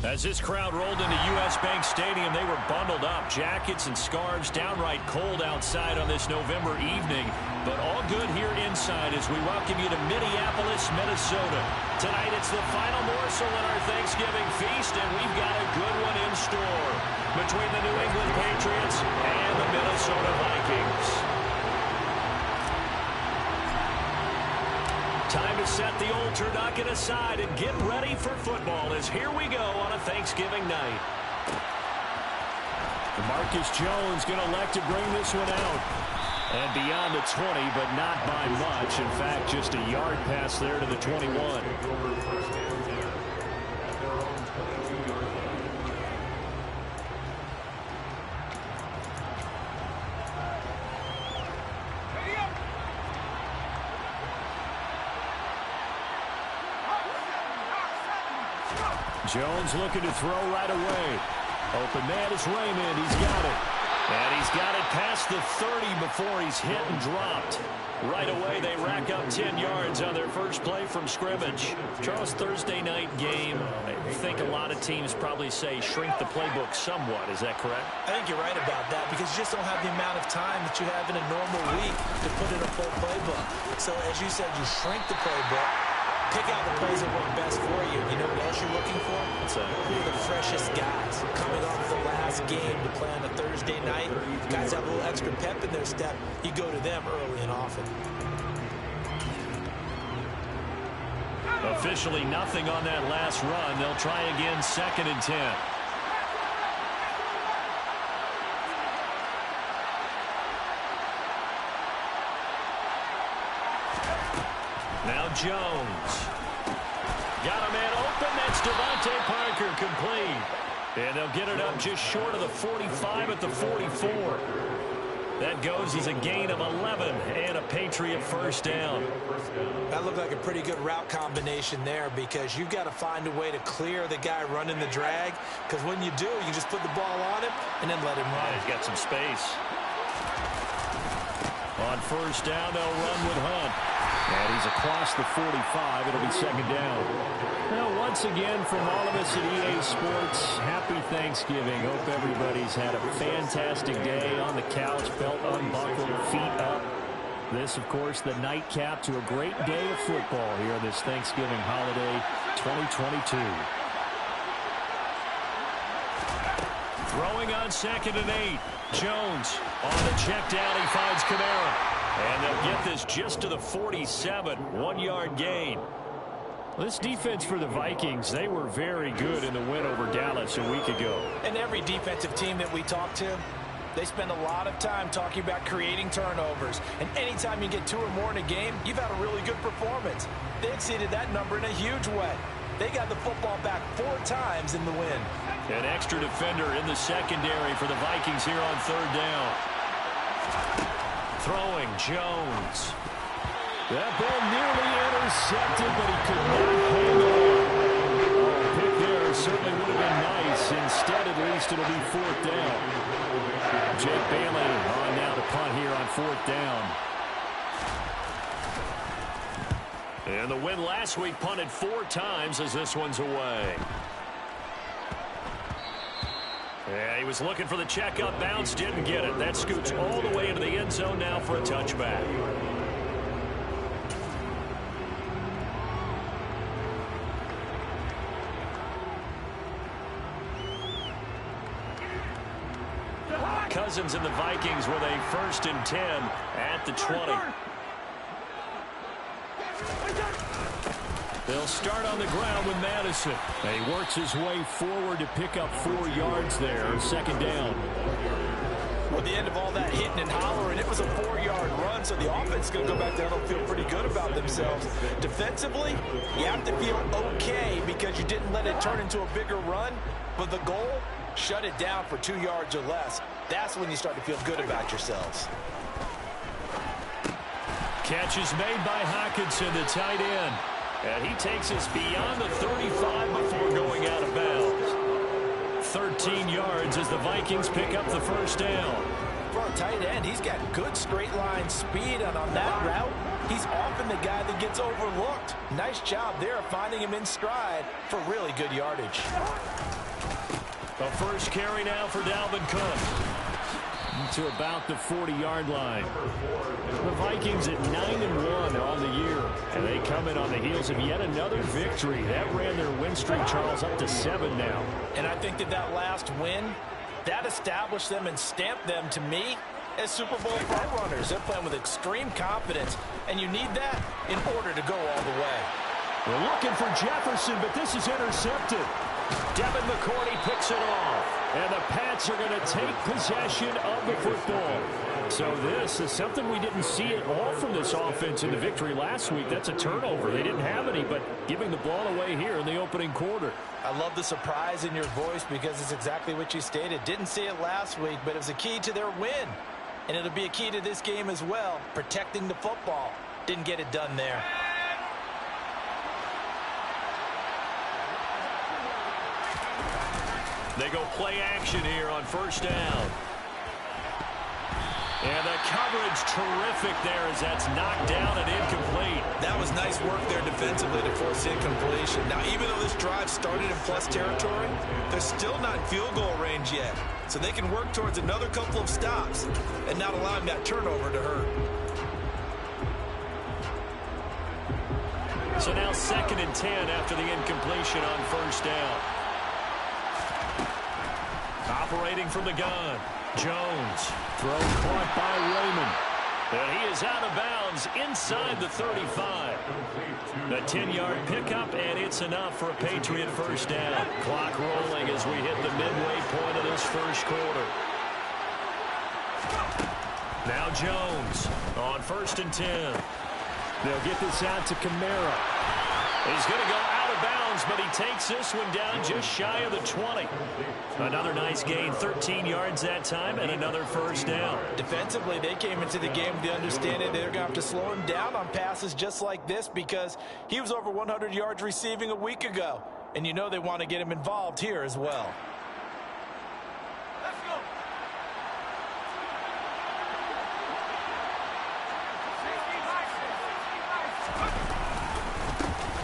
As this crowd rolled into U.S. Bank Stadium, they were bundled up, jackets and scarves, downright cold outside on this November evening. But all good here inside as we welcome you to Minneapolis, Minnesota. Tonight it's the final morsel in our Thanksgiving feast, and we've got a good one in store between the New England Patriots and the Minnesota Vikings. Time to set the old turducken aside and get ready for football as here we go on a Thanksgiving night. Marcus Jones going to elect to bring this one out. And beyond the 20, but not by much. In fact, just a yard pass there to the 21. Jones looking to throw right away. Open man is Raymond. He's got it. And he's got it past the 30 before he's hit and dropped. Right away, they rack up 10 yards on their first play from scrimmage. Charles, Thursday night game, I think a lot of teams probably say shrink the playbook somewhat. Is that correct? I think you're right about that because you just don't have the amount of time that you have in a normal week to put in a full playbook. So, as you said, you shrink the playbook. Pick out the plays that work best for you. You know what else you're looking for? Who are the freshest guys coming off the last game to play on a Thursday night? Guys have a little extra pep in their step. You go to them early and often. Officially nothing on that last run. They'll try again, 2nd and 10. Now Jones. Got a man open. That's Devontae Parker complete. And they'll get it up just short of the 45 at the 44. That goes as a gain of 11 and a Patriot first down. That looked like a pretty good route combination there because you've got to find a way to clear the guy running the drag because when you do, you just put the ball on him and then let him run. He's got some space. On first down, they'll run with Hunt. And he's across the 45. It'll be 2nd down. Well, once again, from all of us at EA Sports, happy Thanksgiving. Hope everybody's had a fantastic day on the couch, belt unbuckled, feet up. This, of course, the nightcap to a great day of football here on this Thanksgiving holiday 2022. Throwing on 2nd and 8. Jones on the check down. He finds Kamara. And they'll get this just to the 47, 1-yard gain. This defense for the Vikings, they were very good in the win over Dallas a week ago. And every defensive team that we talk to, they spend a lot of time talking about creating turnovers. And anytime you get 2 or more in a game, you've had a really good performance. They exceeded that number in a huge way. They got the football back 4 times in the win. An extra defender in the secondary for the Vikings here on 3rd down. Throwing Jones. That ball nearly intercepted, but he could not hang on. Oh, pick there certainly would have been nice. Instead, at least, it'll be 4th down. Jake Bailey on now to punt here on 4th down. And the win last week punted 4 times as this one's away. Yeah, he was looking for the check-up bounce, didn't get it. That scoots all the way into the end zone now for a touchback. Cousins and the Vikings with a 1st and 10 at the 20. They'll start on the ground with Madison. And he works his way forward to pick up 4 yards there. 2nd down. Well, at the end of all that hitting and hollering, it was a 4-yard run, so the offense is going to go back down and feel pretty good about themselves. Defensively, you have to feel okay because you didn't let it turn into a bigger run, but the goal, shut it down for 2 yards or less. That's when you start to feel good about yourselves. Catch is made by Hockenson, the tight end. And he takes us beyond the 35 before going out of bounds. 13 yards as the Vikings pick up the first down. For a tight end, he's got good straight line speed, and on that route, he's often the guy that gets overlooked. Nice job there finding him in stride for really good yardage. A first carry now for Dalvin Cook. To about the 40-yard line. The Vikings at 9-1 on the year. And they come in on the heels of yet another victory. That ran their win streak, Charles, up to 7 now. And I think that last win, that established them and stamped them, to me, as Super Bowl frontrunners. They're playing with extreme confidence, and you need that in order to go all the way. We're looking for Jefferson, but this is intercepted. Devin McCourty picks it off. And the Pats are going to take possession of the football. So this is something we didn't see at all from this offense in the victory last week. That's a turnover. They didn't have any, but giving the ball away here in the opening quarter. I love the surprise in your voice because it's exactly what you stated. Didn't see it last week, but it was a key to their win. And it'll be a key to this game as well, protecting the football. Didn't get it done there. They go play action here on first down. And the coverage terrific there as that's knocked down and incomplete. That was nice work there defensively to force incompletion. Now, even though this drive started in plus territory, they're still not in field goal range yet. So they can work towards another couple of stops and not allowing that turnover to hurt. So now 2nd and 10 after the incompletion on first down. Operating from the gun, Jones. Throw caught by Raymond. And he is out of bounds inside the 35. The 10-yard pickup, and it's enough for a Patriot first down. Clock rolling as we hit the midway point of this first quarter. Now Jones on 1st and 10. They'll get this out to Kamara. He's going to go out of bounds, but he takes this one down just shy of the 20. Another nice gain, 13 yards that time, and another first down. Defensively, they came into the game with the understanding they're going to have to slow him down on passes just like this because he was over 100 yards receiving a week ago. And you know they want to get him involved here as well.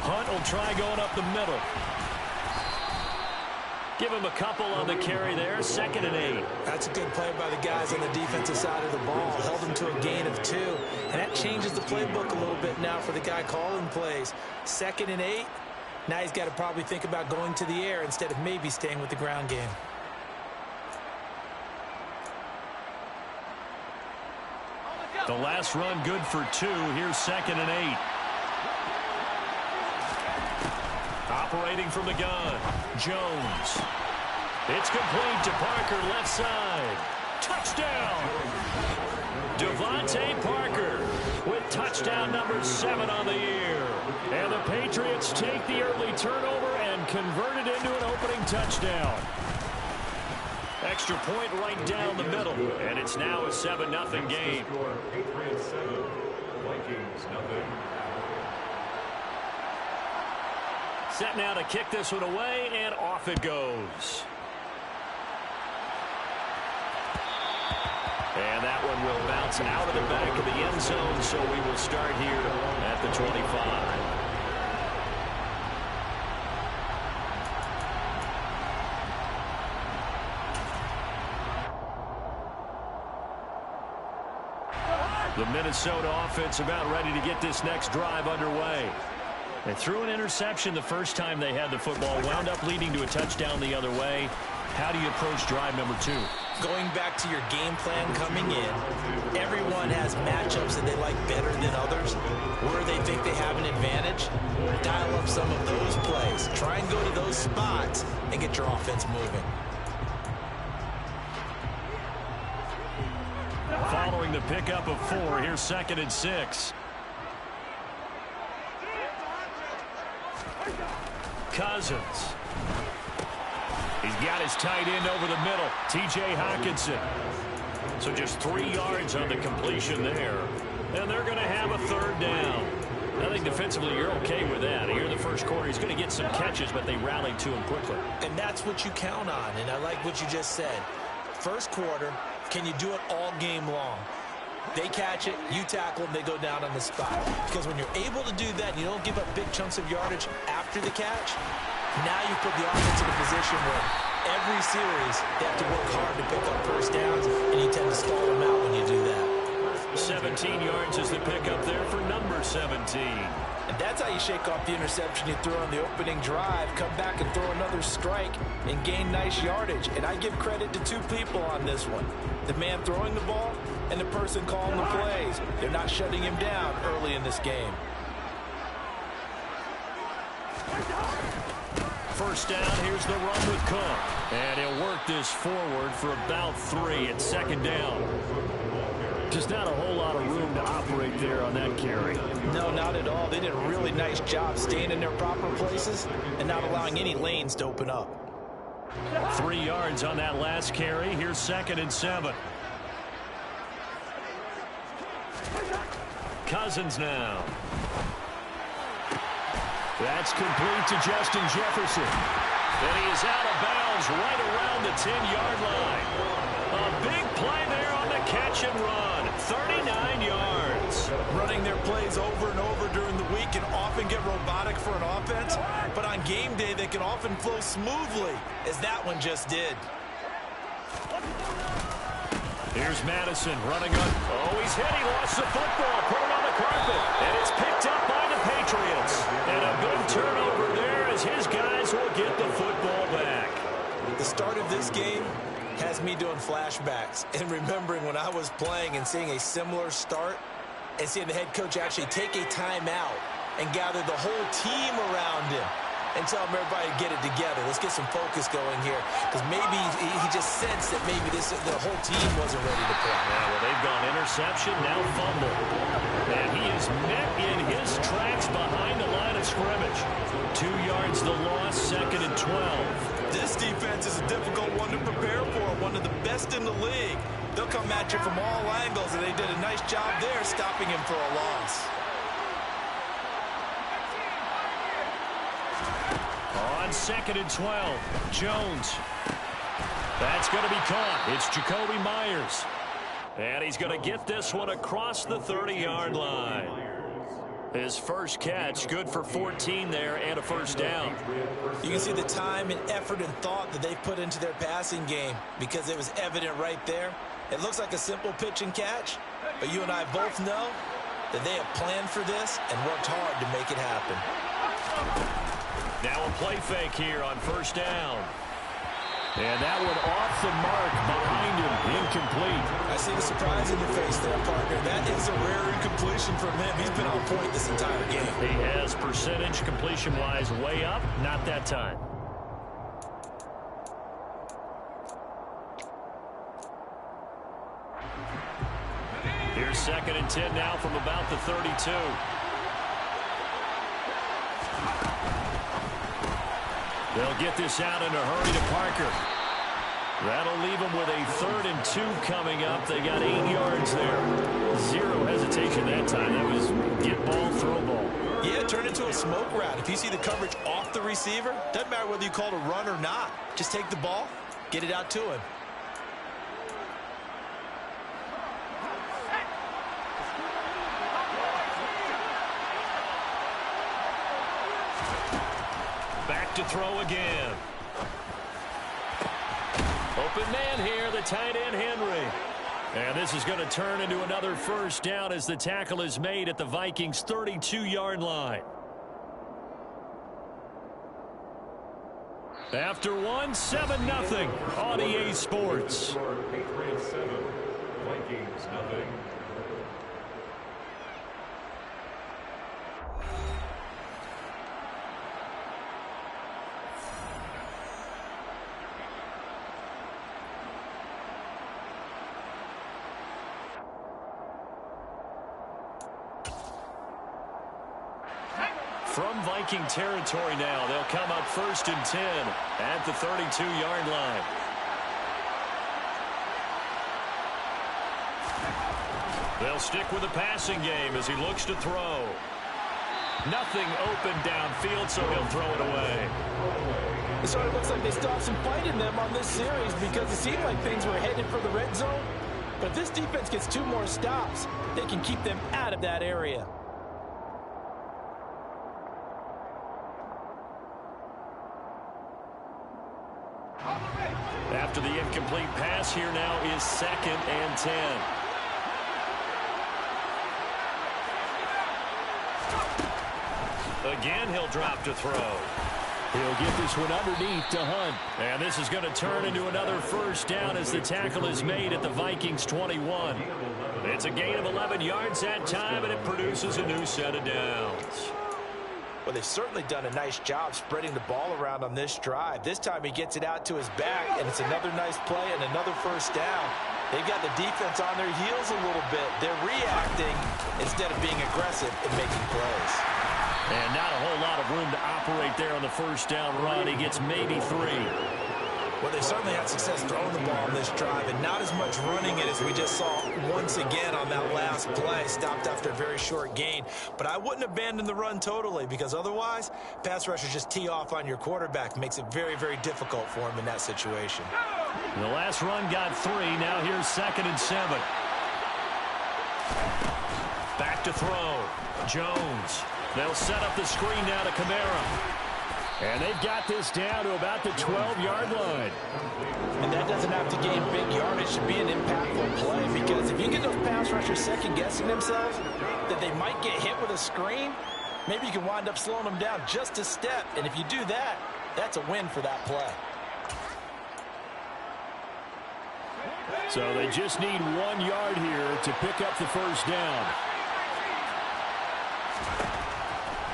Hunt will try going up the middle. Give him a couple on the carry there. 2nd and 8. That's a good play by the guys on the defensive side of the ball. Held him to a gain of 2. And that changes the playbook a little bit now for the guy calling plays. 2nd and 8. Now he's got to probably think about going to the air instead of maybe staying with the ground game. The last run good for 2. Here's 2nd and 8. Operating from the gun, Jones. It's complete to Parker, left side. Touchdown! Devontae Parker with touchdown number 7 on the year. And the Patriots take the early turnover and convert it into an opening touchdown. Extra point right down the middle. And it's now a 7-0 game. Patriots 7, Vikings 0. Set now to kick this one away, and off it goes. And that one will bounce out of the back of the end zone, so we will start here at the 25. The Minnesota offense about ready to get this next drive underway. They threw an interception the first time they had the football, wound up leading to a touchdown the other way. How do you approach drive number 2? Going back to your game plan coming in, everyone has matchups that they like better than others. Where they think they have an advantage, dial up some of those plays. Try and go to those spots and get your offense moving. Following the pickup of 4, here's 2nd and 6. Cousins. He's got his tight end over the middle, T.J. Hockenson. So just 3 yards on the completion there. And they're going to have a 3rd down. I think defensively you're okay with that. Here in the first quarter, he's going to get some catches, but they rallied to him quickly. And that's what you count on, and I like what you just said. First quarter, can you do it all game long? They catch it, you tackle them, they go down on the spot. Because when you're able to do that, you don't give up big chunks of yardage after the catch, now you put the offense in a position where every series, they have to work hard to pick up first downs, and you tend to stall them out when you do that. 17 yards is the pickup there for number 17. And that's how you shake off the interception you threw on the opening drive, come back and throw another strike, and gain nice yardage. And I give credit to two people on this one. The man throwing the ball and the person calling the plays. They're not shutting him down early in this game. First down, here's the run with Cook. And he'll work this forward for about 3 at second down. Just not a whole lot of room to operate there on that carry. No, not at all. They did a really nice job staying in their proper places and not allowing any lanes to open up. 3 yards on that last carry. Here's 2nd and 7. Cousins now. That's complete to Justin Jefferson. And he is out of bounds right around the 10-yard line. A big play there on the catch and run. 39 yards. Running their plays over and over during the week can often get robotic for an offense, but on game day they can often flow smoothly, as that one just did. Here's Madison running on. Oh, he's hit. He lost the football. Put it on the carpet. And it's picked up by the Patriots. And a good turnover there as his guys will get the football back. The start of this game has me doing flashbacks and remembering when I was playing and seeing a similar start and seeing the head coach actually take a timeout and gather the whole team around him and tell him everybody to get it together. Let's get some focus going here, because maybe he just sensed that maybe the whole team wasn't ready to play. Yeah, well, they've gone interception, now fumble. And he is met in his tracks behind the line of scrimmage. 2 yards the loss, 2nd and 12. This defense is a difficult one to prepare for, one of the best in the league. They'll come at you from all angles, and they did a nice job there stopping him for a loss. On 2nd and 12, Jones. That's going to be caught. It's Jacoby Myers. And he's going to get this one across the 30-yard line. His first catch, good for 14 there and a first down. You can see the time and effort and thought that they put into their passing game, because it was evident right there. It looks like a simple pitch and catch, but you and I both know that they have planned for this and worked hard to make it happen. Now a play fake here on first down. And that one off the mark behind him, incomplete. I see the surprise in your face there, partner. That is a rare incompletion from him. He's been on point this entire game. He has percentage completion-wise way up, not that time. Here's 2nd and 10 now from about the 32. They'll get this out in a hurry to Parker. That'll leave them with a 3rd and 2 coming up. They got 8 yards there. 0 hesitation that time. That was get ball, throw ball. Yeah, turn into a smoke route. If you see the coverage off the receiver, doesn't matter whether you call it a run or not. Just take the ball, get it out to him. To throw again. Open man here, the tight end Henry. And this is going to turn into another first down as the tackle is made at the Vikings' 32-yard line. After 7-0 on EA Sports. Patriots 7, Vikings 0. From Viking territory now, they'll come up 1st and 10 at the 32-yard line. They'll stick with the passing game as he looks to throw. Nothing open downfield, so he'll throw it away. It sort of looks like they still have some fight in them on this series, because it seemed like things were headed for the red zone. But if this defense gets 2 more stops, they can keep them out of that area. On the incomplete pass here now is 2nd and 10. Again, he'll drop to throw. He'll get this one underneath to Hunt. And this is going to turn into another first down as the tackle is made at the Vikings 21. It's a gain of 11 yards that time, and it produces a new set of downs. Well, they've certainly done a nice job spreading the ball around on this drive. This time he gets it out to his back, and it's another nice play and another first down. They've got the defense on their heels a little bit. They're reacting instead of being aggressive and making plays. And not a whole lot of room to operate there on the first down run. He gets maybe 3. Well, they certainly had success throwing the ball on this drive, and not as much running it as we just saw once again on that last play. Stopped after a very short gain. But I wouldn't abandon the run totally, because otherwise, pass rushers just tee off on your quarterback. Makes it very, very difficult for him in that situation. The last run got 3. Now here's 2nd and 7. Back to throw. Jones. They'll set up the screen now to Kamara. And they've got this down to about the 12-yard line. And that doesn't have to gain big yardage to be an impactful play, because if you get those pass rushers second-guessing themselves that they might get hit with a screen, maybe you can wind up slowing them down just a step. And if you do that, that's a win for that play. So they just need 1 yard here to pick up the first down.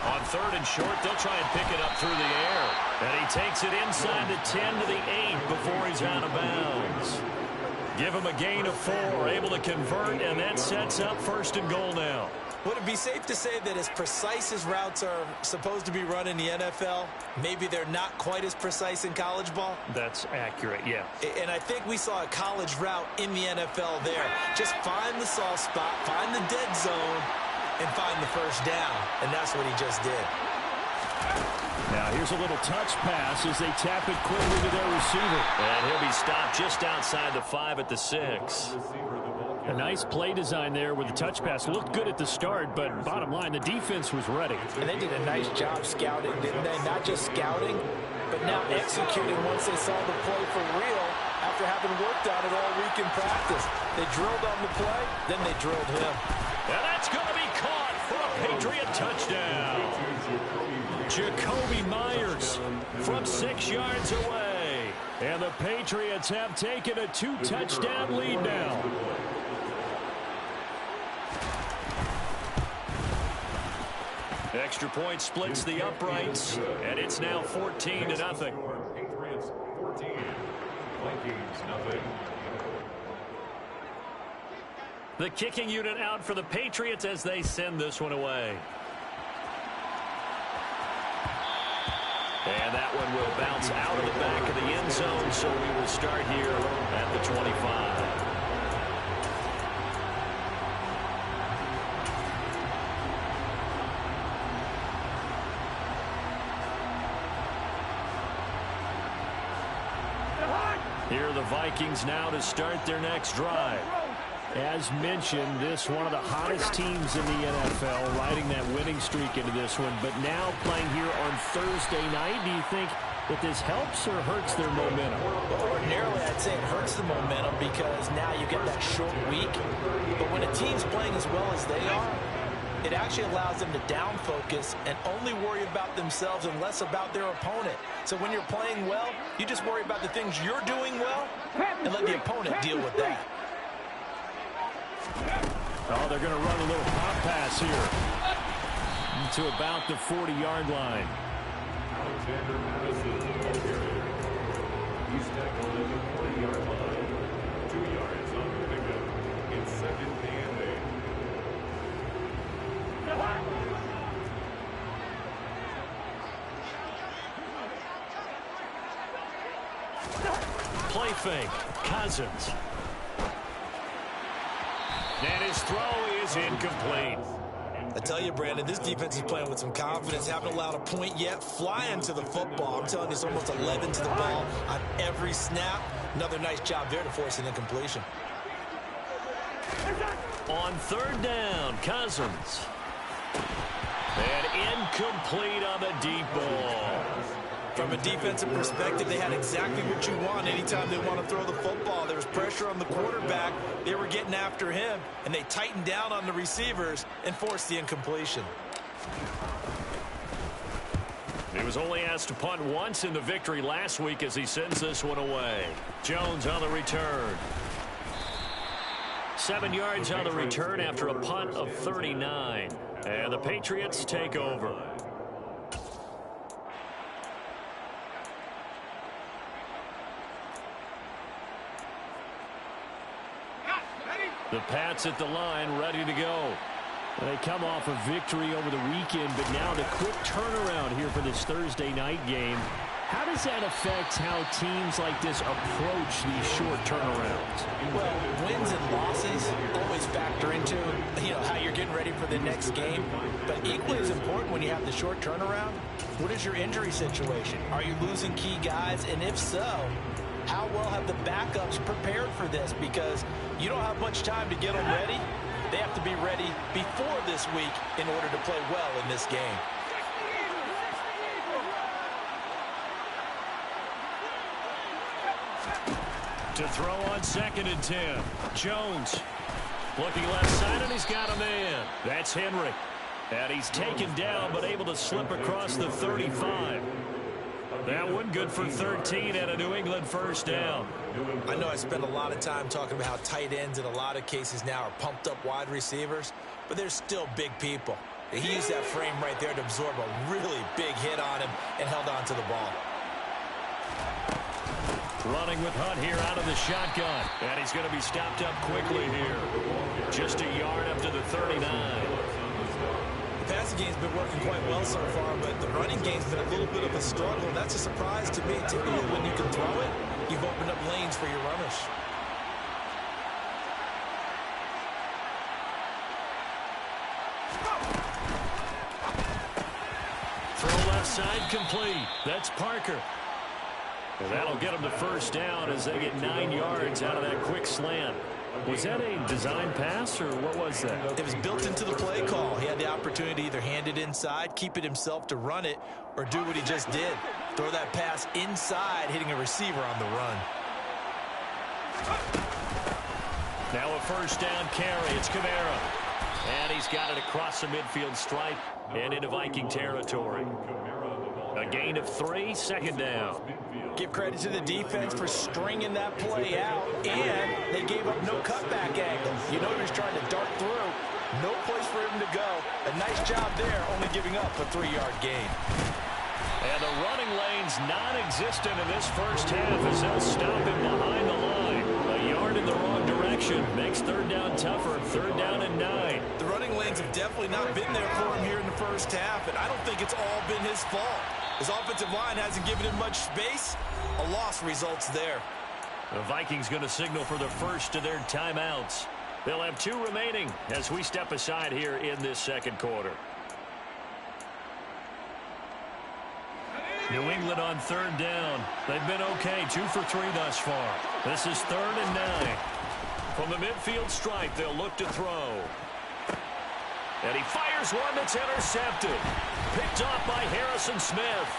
On 3rd and short, they'll try and pick it up through the air. And he takes it inside the 10 to the 8 before he's out of bounds. Give him a gain of 4, able to convert, and that sets up 1st and goal now. Would it be safe to say that as precise as routes are supposed to be run in the NFL, maybe they're not quite as precise in college ball? That's accurate, yeah. And I think we saw a college route in the NFL there. Just find the soft spot, find the dead zone, and find the first down. And that's what he just did. Now here's a little touch pass as they tap it quickly to their receiver. And he'll be stopped just outside the 5 at the 6. A nice play design there with the touch pass. Looked good at the start, but bottom line, the defense was ready. And they did a nice job scouting, didn't they? Not just scouting, but now executing once they saw the play for real after having worked on it all week in practice. They drilled on the play, then they drilled him. And that's going to be caught for a Patriot touchdown. Jacoby Myers from 6 yards away. And the Patriots have taken a 2-touchdown lead now. Extra point splits the uprights, and it's now 14-0. Patriots 14, Vikings nothing. The kicking unit out for the Patriots as they send this one away. And that one will bounce out of the back of the end zone, so we will start here at the 25. Here are the Vikings now to start their next drive. As mentioned, this one of the hottest teams in the NFL, riding that winning streak into this one, but now playing here on Thursday night. Do you think that this helps or hurts their momentum? Well, ordinarily, I'd say it hurts the momentum because now you get that short week. But when a team's playing as well as they are, it actually allows them to down focus and only worry about themselves and less about their opponent. So when you're playing well, you just worry about the things you're doing well and let the opponent deal with that. Oh, they're going to run a little pop pass here to about the 40-yard line. Alexander Madison, he's tackled at the 40-yard line. 2 yards on the pickup. It's 2nd and 8. Play fake. Cousins. And his throw is incomplete. I tell you, Brandon, this defense is playing with some confidence. Haven't allowed a point yet. Flying to the football. I'm telling you, it's almost 11 to the ball on every snap. Another nice job there to force an incompletion. On 3rd down, Cousins. And incomplete on the deep ball. From a defensive perspective, they had exactly what you want anytime they want to throw the football. There was pressure on the quarterback. They were getting after him, and they tightened down on the receivers and forced the incompletion. He was only asked to punt once in the victory last week as he sends this one away. Jones on the return. 7 yards on the return after a punt of 39. And the Patriots take over. The Pats at the line, ready to go. They come off a victory over the weekend, but now the quick turnaround here for this Thursday night game. How does that affect how teams like this approach these short turnarounds? Well, wins and losses always factor into, how you're getting ready for the next game. But equally as important when you have the short turnaround, what is your injury situation? Are you losing key guys? And if so, how well have the backups prepared for this? Because you don't have much time to get them ready. They have to be ready before this week in order to play well in this game. To throw on 2nd and 10. Jones looking left side, and he's got a man. That's Henry. And he's taken down, but able to slip across the 35. That one good for 13 and a New England first down. I know I spend a lot of time talking about how tight ends in a lot of cases now are pumped up wide receivers, but they're still big people. He used that frame right there to absorb a really big hit on him and held on to the ball. Running with Hunt here out of the shotgun. And he's going to be stopped up quickly here. Just a yard up to the 39. The passing game's been working quite well so far, but the running game's been a little bit of a struggle, and that's a surprise to me. Typically, when you can throw it, you've opened up lanes for your runners. Throw left side complete. That's Parker. And that'll get them the first down as they get 9 yards out of that quick slant. Was that a design pass, or what was that? It was built into the play call. He had the opportunity to either hand it inside, keep it himself to run it, or do what he just did. Throw that pass inside, hitting a receiver on the run. Now a first down carry. It's Kamara. And he's got it across the midfield stripe and into Viking territory. A gain of 3, 2nd down. Give credit to the defense for stringing that play out, and they gave up no cutback angle. You know he was trying to dart through. No place for him to go. A nice job there, only giving up a 3-yard gain. And the running lane's non-existent in this first half as they'll stop him behind the line. A yard in the wrong direction makes 3rd down tougher. 3rd down and 9. The running lanes have definitely not been there for him here in the first half, and I don't think it's all been his fault. His offensive line hasn't given him much space. A loss results there. The Vikings going to signal for the first of their timeouts. They'll have 2 remaining as we step aside here in this second quarter. New England on 3rd down. They've been okay, 2 for 3 thus far. This is 3rd and 9. From the midfield stripe, they'll look to throw. And he fires one that's intercepted. Picked off by Harrison Smith.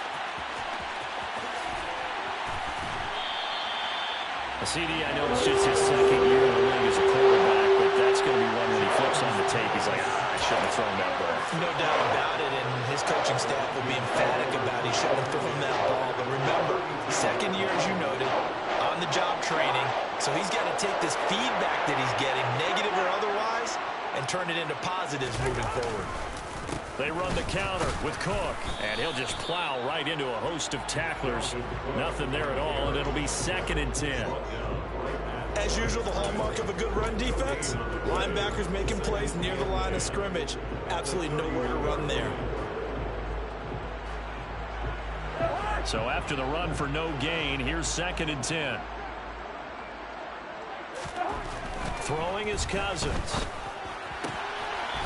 CD, I know it's just his 2nd year in the league as a quarterback, but that's going to be one when he flips on the tape. He's like, I shouldn't have thrown that ball. No doubt about it, and his coaching staff will be emphatic about he shouldn't have thrown that ball. But remember, 2nd year, as you noted, on-the-job training. So he's got to take this feedback that he's getting, negative or otherwise, and turn it into positives moving forward. They run the counter with Cook, and he'll just plow right into a host of tacklers. Nothing there at all, and it'll be 2nd and 10. As usual, the hallmark of a good run defense, linebackers making plays near the line of scrimmage. Absolutely nowhere to run there. So after the run for no gain, here's 2nd and 10. Throwing is Cousins.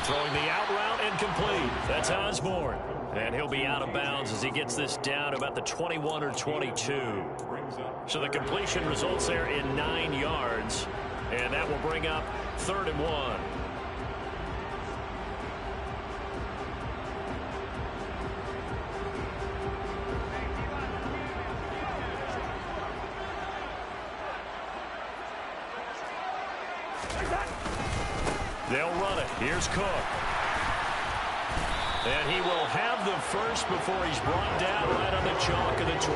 Throwing the out route incomplete. That's Osborne. And he'll be out of bounds as he gets this down about the 21 or 22. So the completion results there in 9 yards. And that will bring up 3rd and 1. They'll run it. Here's Cook. And he will have the first before he's brought down right on the chalk of the 20.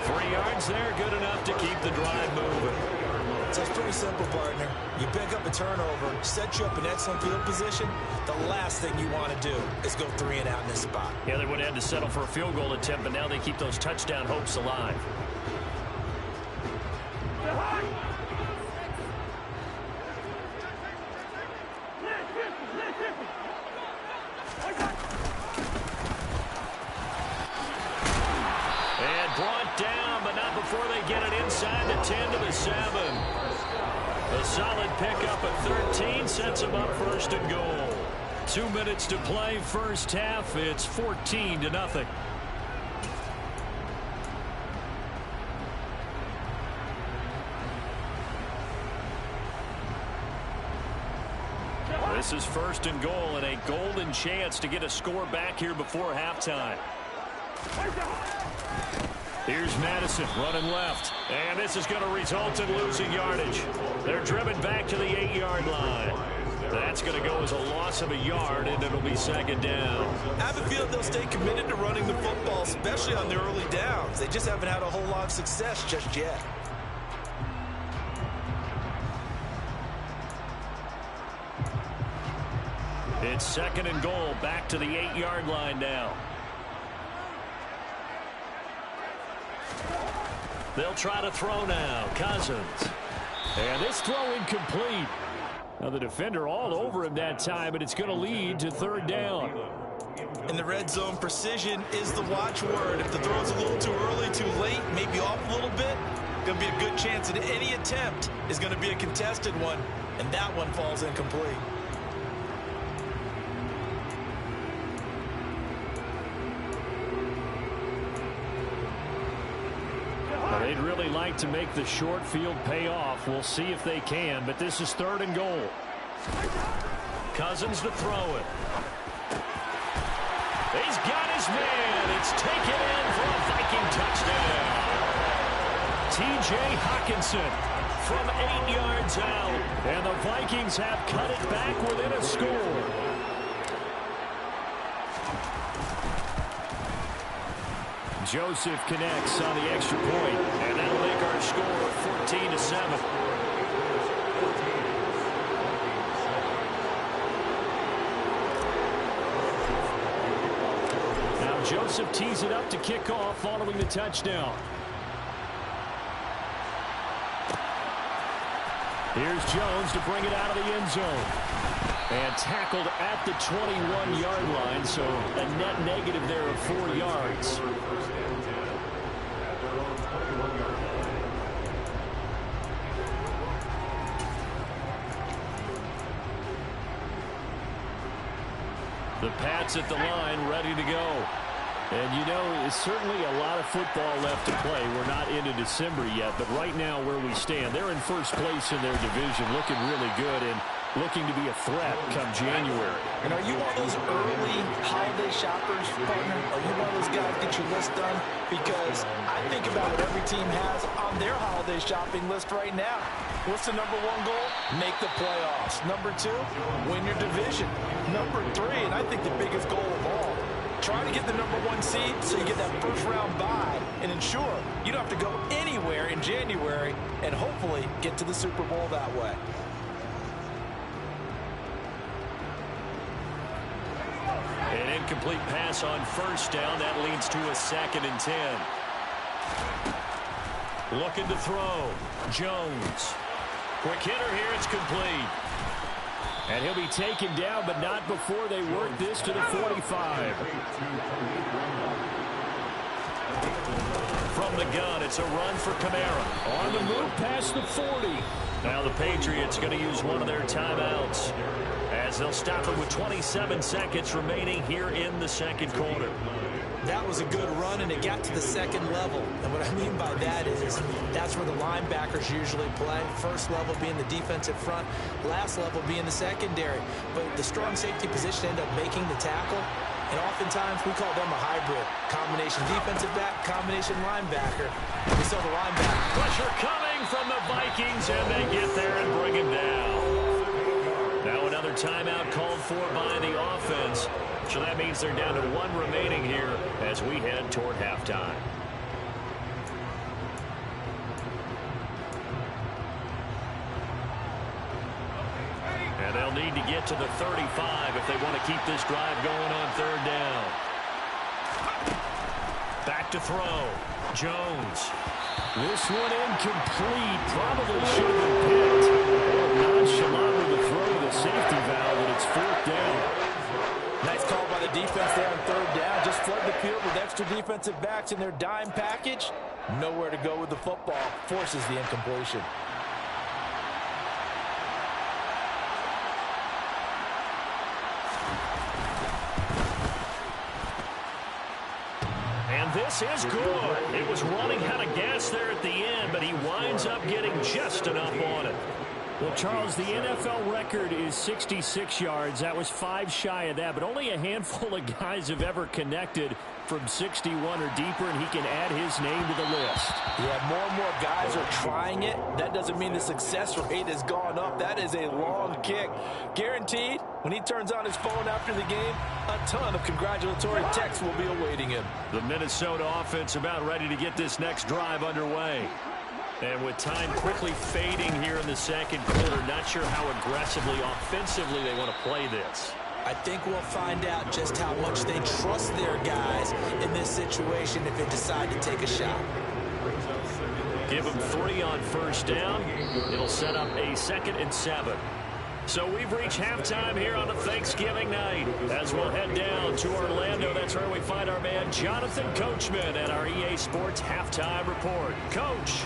3 yards there, good enough to keep the drive moving. So it's pretty simple, partner. You pick up a turnover, set you up in excellent field position. The last thing you want to do is go 3 and out in this spot. Yeah, they would have had to settle for a field goal attempt, but now they keep those touchdown hopes alive. And brought down, but not before they get it inside the 10 to the 7. A solid pickup at 13 sets them up first and goal. 2 minutes to play first half. It's 14-0. This is first and goal and a golden chance to get a score back here before halftime. Here's Madison running left. And this is going to result in losing yardage. They're driven back to the 8-yard line. That's going to go as a loss of a yard, and it'll be second down. I have a feeling they'll stay committed to running the football, especially on the early downs. They just haven't had a whole lot of success just yet. It's second and goal, back to the 8-yard line now. They'll try to throw now. Cousins. And this throw incomplete. Now the defender all over him that time, but it's going to lead to third down. In the red zone, precision is the watchword. If the throw's a little too early, too late, maybe off a little bit, going to be a good chance that any attempt is going to be a contested one, and that one falls incomplete. They'd really like to make the short field pay off. We'll see if they can, but this is third and goal. Cousins to throw it. He's got his man. It's taken in for a Viking touchdown. T.J. Hawkinson from 8 yards out, and the Vikings have cut it back within a score. Joseph connects on the extra point, and that'll make our score 14-7. Now Joseph tees it up to kick off following the touchdown. Here's Jones to bring it out of the end zone. And tackled at the 21-yard line, so a net negative there of 4 yards. The Pats at the line, ready to go. And, you know, there's certainly a lot of football left to play. We're not into December yet, but right now where we stand, they're in first place in their division, looking really good and looking to be a threat come January. And are you one of those early holiday shoppers, partner? Are you one of those guys get your list done? Because I think about what every team has on their holiday shopping list right now. What's the number 1 goal? Make the playoffs. Number 2, win your division. Number 3, and I think the biggest goal of all, try to get the number 1 seed so you get that first round bye and ensure you don't have to go anywhere in January and hopefully get to the Super Bowl that way. An incomplete pass on first down. That leads to a 2nd and 10. Looking to throw. Jones. Quick hitter here. It's complete. And he'll be taken down, but not before they work this to the 45. From the gun, it's a run for Kamara. On the move past the 40. Now the Patriots going to use one of their timeouts as they'll stop it with 27 seconds remaining here in the second quarter. That was a good run, and it got to the second level. And what I mean by that is that's where the linebackers usually play. First level being the defensive front, last level being the secondary. But the strong safety position ended up making the tackle. And oftentimes we call them a hybrid. Combination defensive back, combination linebacker. We saw the linebacker. Pressure coming from the Vikings, and they get there and bring him down. timeout called for by the offense. So that means they're down to 1 remaining here as we head toward halftime. And they'll need to get to the 35 if they want to keep this drive going on 3rd down. Back to throw. Jones. This one incomplete. Probably should have been picked. Nonchalant with the throw to the safety valve, and it's 4th down. Nice call by the defense there on 3rd down. Just flood the field with extra defensive backs in their dime package. Nowhere to go with the football. Forces the incompletion. And this is good. It was running out of gas there at the end, but he winds up getting just enough on it. Well, Charles, the NFL record is 66 yards. That was 5 shy of that, but only a handful of guys have ever connected from 61 or deeper, and he can add his name to the list. Yeah, more and more guys are trying it. That doesn't mean the success rate has gone up. That is a long kick. Guaranteed, when he turns on his phone after the game, a ton of congratulatory texts will be awaiting him. The Minnesota offense about ready to get this next drive underway. And with time quickly fading here in the 2nd quarter, not sure how aggressively, offensively they want to play this. I think we'll find out just how much they trust their guys in this situation if they decide to take a shot. Give them 3 on 1st down. It'll set up a 2nd and 7. So we've reached halftime here on a Thanksgiving night. As we'll head down to Orlando, that's where we find our man Jonathan Coachman at our EA Sports Halftime Report. Coach.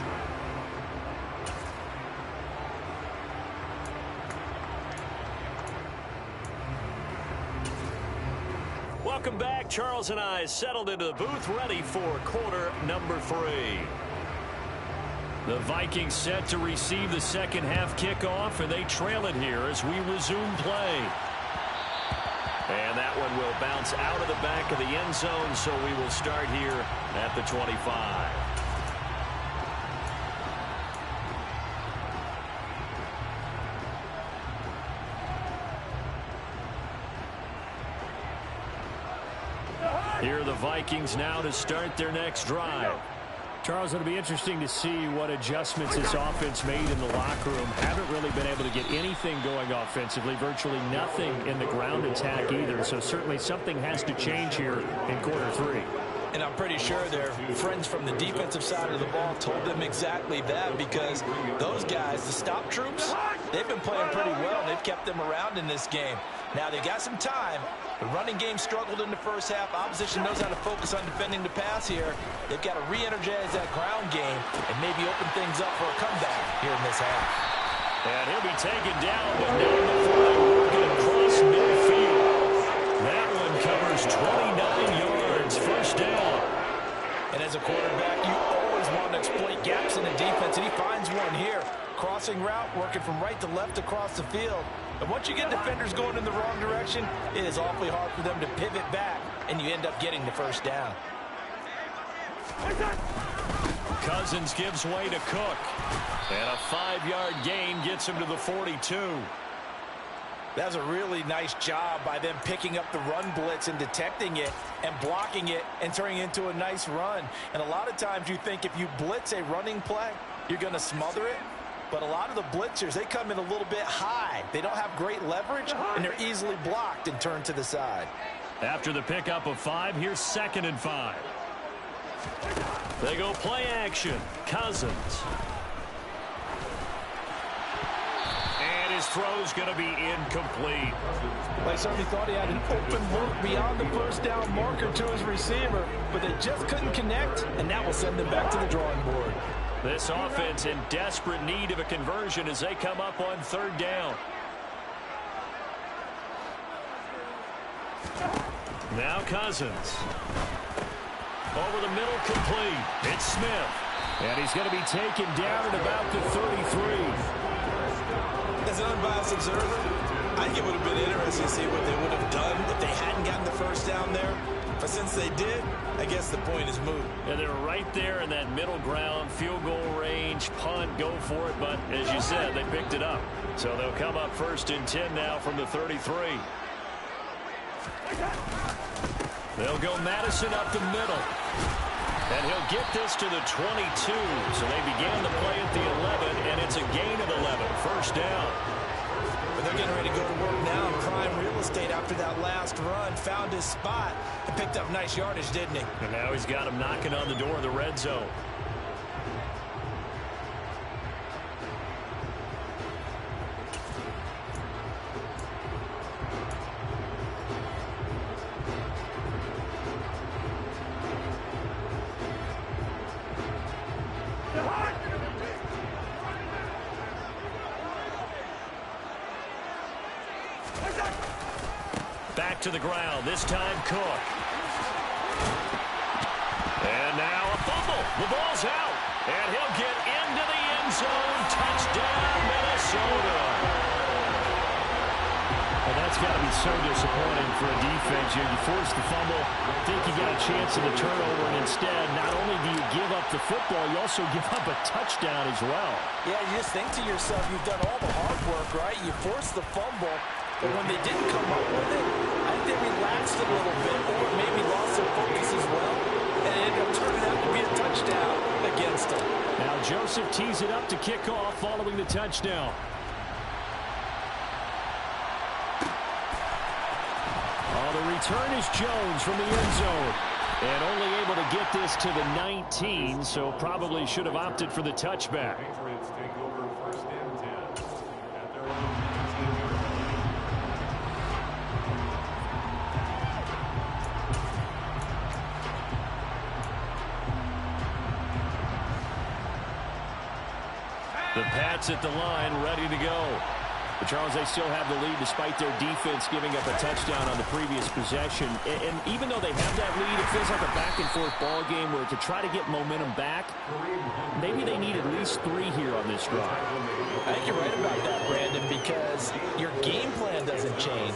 Welcome back. Charles and I settled into the booth ready for quarter number 3. The Vikings set to receive the 2nd half kickoff, and they trail it here as we resume play. And that one will bounce out of the back of the end zone, so we will start here at the 25. Here are the Vikings now to start their next drive. Charles, it'll be interesting to see what adjustments this offense made in the locker room. Haven't really been able to get anything going offensively, virtually nothing in the ground attack either. So certainly something has to change here in quarter 3. And I'm pretty sure their friends from the defensive side of the ball told them exactly that, because those guys, the stop troops, they've been playing pretty well. They've kept them around in this game. Now they got some time. The running game struggled in the 1st half. Opposition knows how to focus on defending the pass here. They've got to re-energize that ground game and maybe open things up for a comeback here in this half. And he'll be taken down, but down the fly, working across midfield. That one covers 29 yards, 1st down. And as a quarterback, you always want to exploit gaps in the defense, and he finds one here. Crossing route, working from right to left across the field. And once you get defenders going in the wrong direction, it is awfully hard for them to pivot back, and you end up getting the 1st down. Cousins gives way to Cook. And a 5-yard gain gets him to the 42. That's a really nice job by them picking up the run blitz and detecting it and blocking it and turning it into a nice run. And a lot of times you think if you blitz a running play, you're going to smother it. But a lot of the blitzers, they come in a little bit high. They don't have great leverage, and they're easily blocked and turned to the side. After the pickup of 5, here's 2nd and 5. They go play action. Cousins. And his throw's going to be incomplete. They certainly thought he had an open look beyond the 1st down marker to his receiver, but they just couldn't connect, and that will send them back to the drawing board. This offense in desperate need of a conversion as they come up on 3rd down. Now Cousins. Over the middle, complete. It's Smith. And he's going to be taken down at about the 33. As an unbiased observer, I think it would have been interesting to see what they would have done if they hadn't gotten the 1st down there. But since they did, I guess the point is moot. And they're right there in that middle ground, field goal range, punt, go for it. But as you said, they picked it up. So they'll come up 1st and 10 now from the 33. They'll go Madison up the middle. And he'll get this to the 22. So they began the play at the 11, and it's a gain of 11. 1st down. But they're getting ready to go to work now in prime real estate after that last run. Found his spot and picked up nice yardage, didn't he? And now he's got him knocking on the door of the red zone. Back to the ground, this time Cook. And now a fumble. The ball's out. And he'll get into the end zone. Touchdown, Minnesota. Well, that's got to be so disappointing for a defense. You force the fumble, think you got a chance of the turnover, and instead, not only do you give up the football, you also give up a touchdown as well. Yeah, you just think to yourself, you've done all the hard work, right? You forced the fumble. But when they didn't come up with it, I think they relaxed a little bit or maybe lost their focus as well. And it ended up turning out to be a touchdown against them. Now Joseph tees it up to kick off following the touchdown. Oh, the return is Jones from the end zone. And only able to get this to the 19, so probably should have opted for the touchback. Patriots take over 1st and 10 at their own 19-yard line. The Pats at the line, ready to go. But Charles, they still have the lead despite their defense giving up a touchdown on the previous possession. And even though they have that lead, it feels like a back-and-forth ball game where to try to get momentum back, maybe they need at least 3 here on this drive. I think you're right about that, Brandon, because your game plan doesn't change.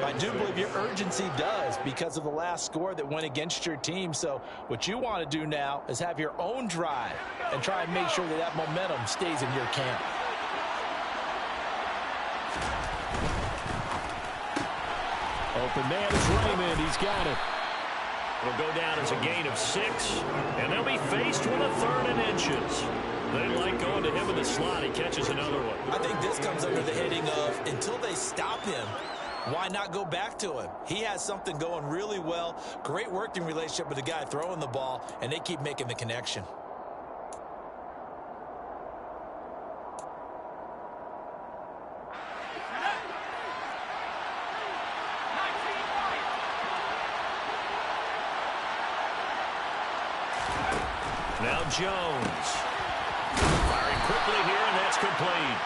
I do believe your urgency does because of the last score that went against your team. So what you want to do now is have your own drive and try and make sure that that momentum stays in your camp. Open man is Raymond. He's got it. It'll go down as a gain of 6, and they'll be faced with a 3rd and inches. They like going to him in the slot. He catches another one. I think this comes under the heading of until they stop him, why not go back to him? He has something going really well. Great working relationship with the guy throwing the ball, and they keep making the connection. Now Jones. Firing quickly here, and that's complete.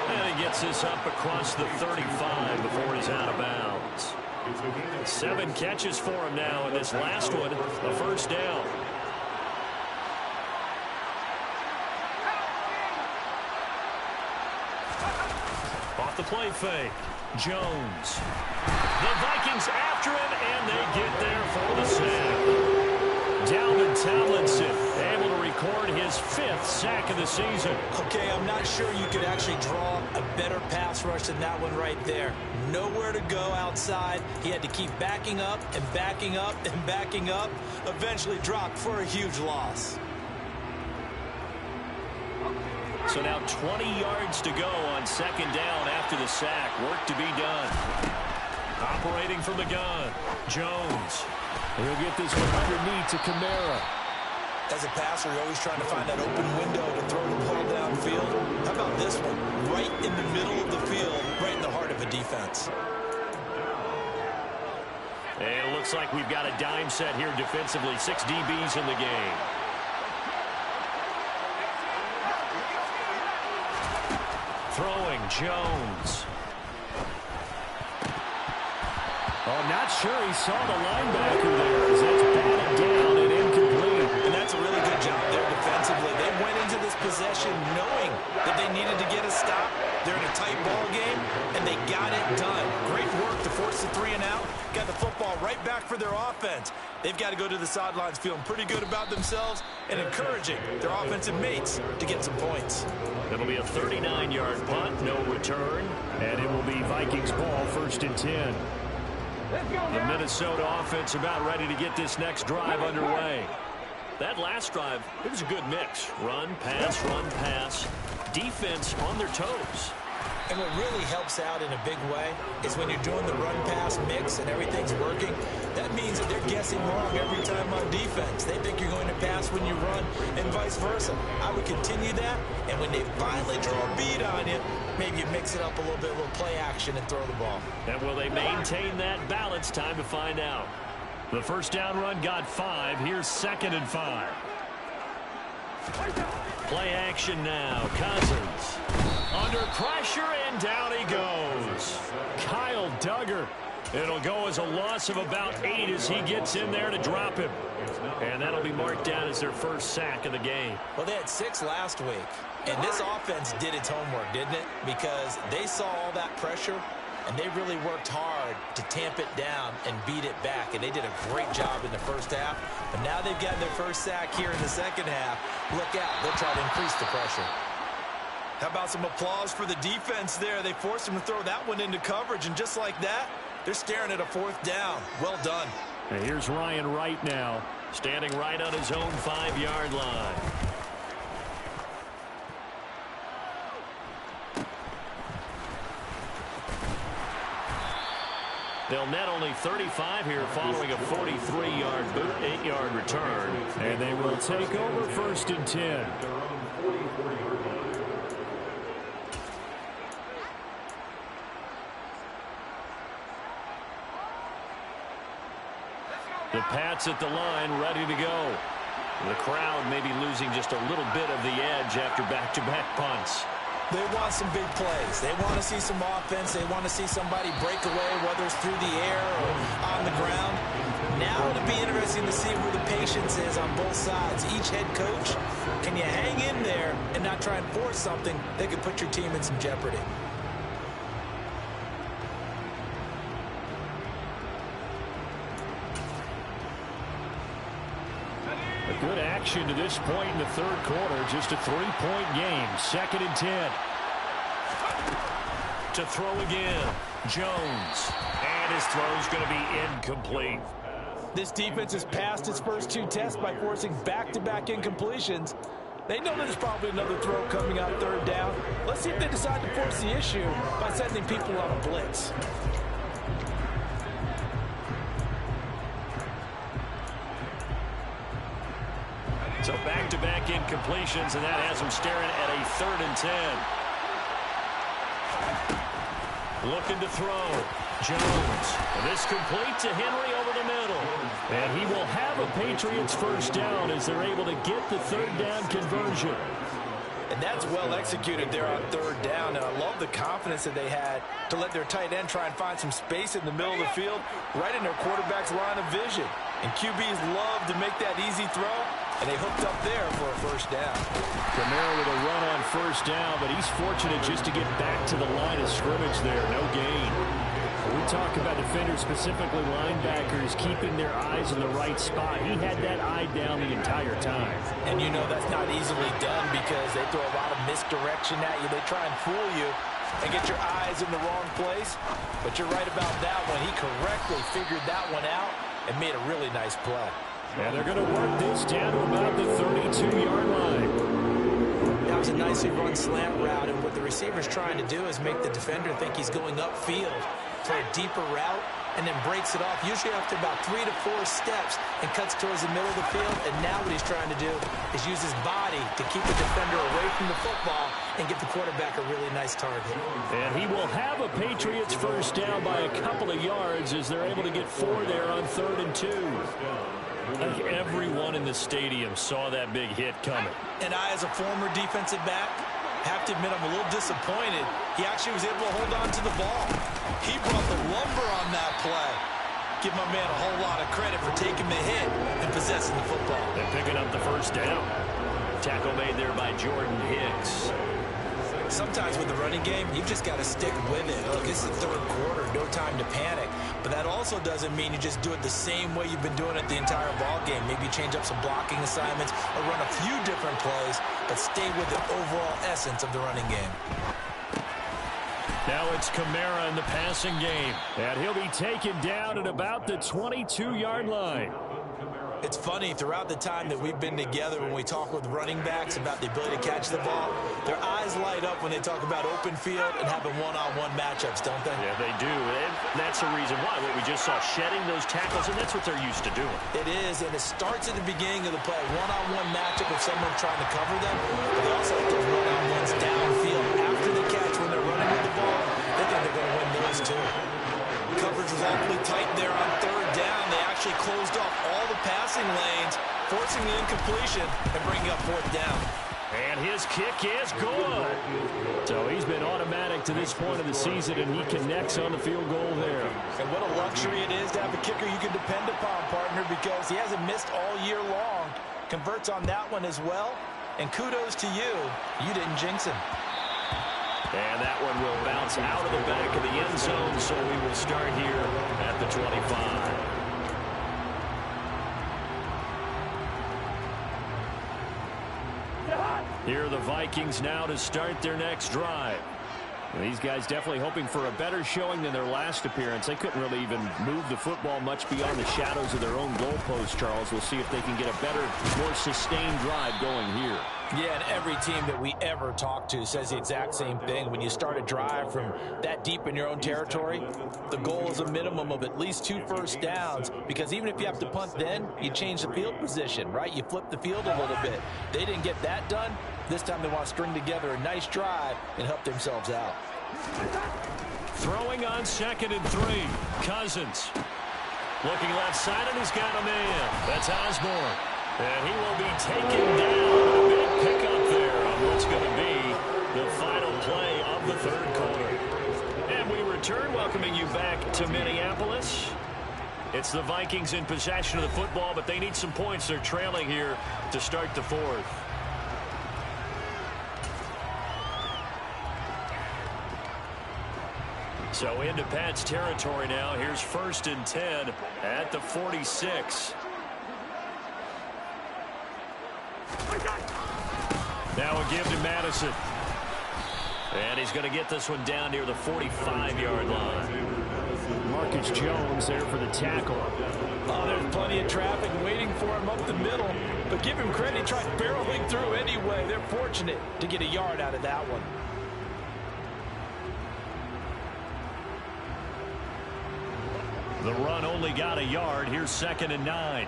And he gets this up across the 35 before he's out of bounds. 7 catches for him now, and this last one, a 1st down. Off the play fake. Jones. The Vikings after him, and they get there for the sack. Dalvin Tomlinson able to record his 5th sack of the season. Okay, I'm not sure you could actually draw a better pass rush than that one right there. Nowhere to go outside. He had to keep backing up and backing up and backing up. Eventually dropped for a huge loss. So now 20 yards to go on 2nd down after the sack. Work to be done. Operating from the gun, Jones. He'll get this one underneath to Kamara. As a passer, you're always trying to find that open window to throw the ball downfield. How about this one? Right in the middle of the field, right in the heart of a defense. And it looks like we've got a dime set here defensively. 6 DBs in the game. Throwing, Jones. Oh, not sure he saw the linebacker there as that's batted down and incomplete. And that's a really good job there defensively. They went into this possession knowing that they needed to get a stop. They're in a tight ball game, and they got it done. Great work to force force the 3 and out, got the football right back for their offense. They've got to go to the sidelines feeling pretty good about themselves and encouraging their offensive mates to get some points. It'll be a 39-yard punt, no return, and it will be Vikings ball, 1st and 10. The Minnesota offense about ready to get this next drive underway. That last drive, it was a good mix. Run, pass. Defense on their toes. And what really helps out in a big way is when you're doing the run-pass mix and everything's working, that means that they're guessing wrong every time on defense. They think you're going to pass when you run and vice versa. I would continue that, and when they finally draw a bead on you, maybe you mix it up a little bit, a little play action, and throw the ball. And will they maintain that balance? Time to find out. The first down run got 5. Here's 2nd and 5. Play action now. Cousins under pressure, and down he goes. Kyle Duggar. It'll go as a loss of about 8 as he gets in there to drop him. And that'll be marked down as their first sack of the game. Well, they had 6 last week. And this offense did its homework, didn't it? Because they saw all that pressure, and they really worked hard to tamp it down and beat it back. And they did a great job in the first half. But now they've got their first sack here in the second half. Look out. They'll try to increase the pressure. How about some applause for the defense there? They forced him to throw that one into coverage, and just like that, they're staring at a 4th down. Well done. And here's Ryan Wright now, standing right on his own 5-yard line. They'll net only 35 here following a 43-yard boot, 8-yard return. And they will take over 1st and 10. The Pats at the line, ready to go. The crowd may be losing just a little bit of the edge after back-to-back punts. They want some big plays. They want to see some offense. They want to see somebody break away, whether it's through the air or on the ground. Now it'll be interesting to see where the patience is on both sides. Each head coach, can you hang in there and not try and force something that could put your team in some jeopardy? Good action to this point in the 3rd quarter. Just a 3-point game. 2nd and 10. To throw again. Jones. And his throw's going to be incomplete. This defense has passed its first 2 tests by forcing back-to-back incompletions. They know there's probably another throw coming on 3rd down. Let's see if they decide to force the issue by sending people on a blitz. So back-to-back incompletions, and that has them staring at a 3rd and 10. Looking to throw. Jones. And this complete to Henry over the middle. And he will have a Patriots first down as they're able to get the 3rd down conversion. And that's well executed there on 3rd down. And I love the confidence that they had to let their tight end try and find some space in the middle of the field, right in their quarterback's line of vision. And QBs love to make that easy throw, and they hooked up there for a first down. Kamara with a run on first down, but he's fortunate just to get back to the line of scrimmage there. No gain. We talk about defenders, specifically linebackers, keeping their eyes in the right spot. He had that eye down the entire time. And you know that's not easily done because they throw a lot of misdirection at you. They try and fool you and get your eyes in the wrong place. But you're right about that one. He correctly figured that one out and made a really nice play. And they're going to work this down to about the 32-yard line. That was a nicely run slant route, and what the receiver's trying to do is make the defender think he's going upfield for a deeper route, and then breaks it off, usually after about 3 to 4 steps, and cuts towards the middle of the field. And now what he's trying to do is use his body to keep the defender away from the football and get the quarterback a really nice target. And he will have a Patriots first down by a couple of yards as they're able to get 4 there on 3rd and 2. I think everyone in the stadium saw that big hit coming. And I, as a former defensive back, have to admit I'm a little disappointed. He actually was able to hold on to the ball. He brought the lumber on that play. Give my man a whole lot of credit for taking the hit and possessing the football. And picking up the first down. Tackle made there by Jordan Hicks. Sometimes with the running game, you've just got to stick with it. Look, this is the third quarter, no time to panic. But that also doesn't mean you just do it the same way you've been doing it the entire ball game. Maybe change up some blocking assignments or run a few different plays, but stay with the overall essence of the running game. Now it's Kamara in the passing game, and he'll be taken down at about the 22-yard line. It's funny, throughout the time that we've been together, when we talk with running backs about the ability to catch the ball, their eyes light up when they talk about open field and having one-on-one matchups, don't they? Yeah, they do. And that's the reason why. What we just saw, shedding those tackles, and that's what they're used to doing. It is, and it starts at the beginning of the play. One-on-one matchup if someone's trying to cover them, but they also have those one-on-ones downfield. After the catch, when they're running with the ball, they think they're going to win those too. Coverage was awfully tight there on third down. They actually closed off all the passing lanes, forcing the incompletion and bringing up fourth down. And his kick is good. So he's been automatic to this point of the season, and he connects on the field goal there. And what a luxury it is to have a kicker you can depend upon, partner, because he hasn't missed all year long. Converts on that one as well. And kudos to you. You didn't jinx him. And that one will bounce out of the back of the end zone, so we will start here at the 25. Here are the Vikings now to start their next drive. And these guys definitely hoping for a better showing than their last appearance. They couldn't really even move the football much beyond the shadows of their own goalpost, Charles. We'll see if they can get a better, more sustained drive going here. Yeah, and every team that we ever talk to says the exact same thing. When you start a drive from that deep in your own territory, the goal is a minimum of at least 2 first downs, because even if you have to punt then, you change the field position, right? You flip the field a little bit. They didn't get that done. This time they want to string together a nice drive and help themselves out. Throwing on 2nd and 3. Cousins. Looking left side, and he's got a man. That's Osborne. And he will be taken down. A big pickup there on what's going to be the final play of the third quarter. And we return, welcoming you back to Minneapolis. It's the Vikings in possession of the football, but they need some points. They're trailing here to start the fourth. So into Pat's territory now. Here's 1st and 10 at the 46. Now a give to Madison. And he's going to get this one down near the 45-yard line. Marcus Jones there for the tackle. Oh, there's plenty of traffic waiting for him up the middle. But give him credit, he tried barreling through anyway. They're fortunate to get a yard out of that one. The run only got a yard. Here's 2nd and 9.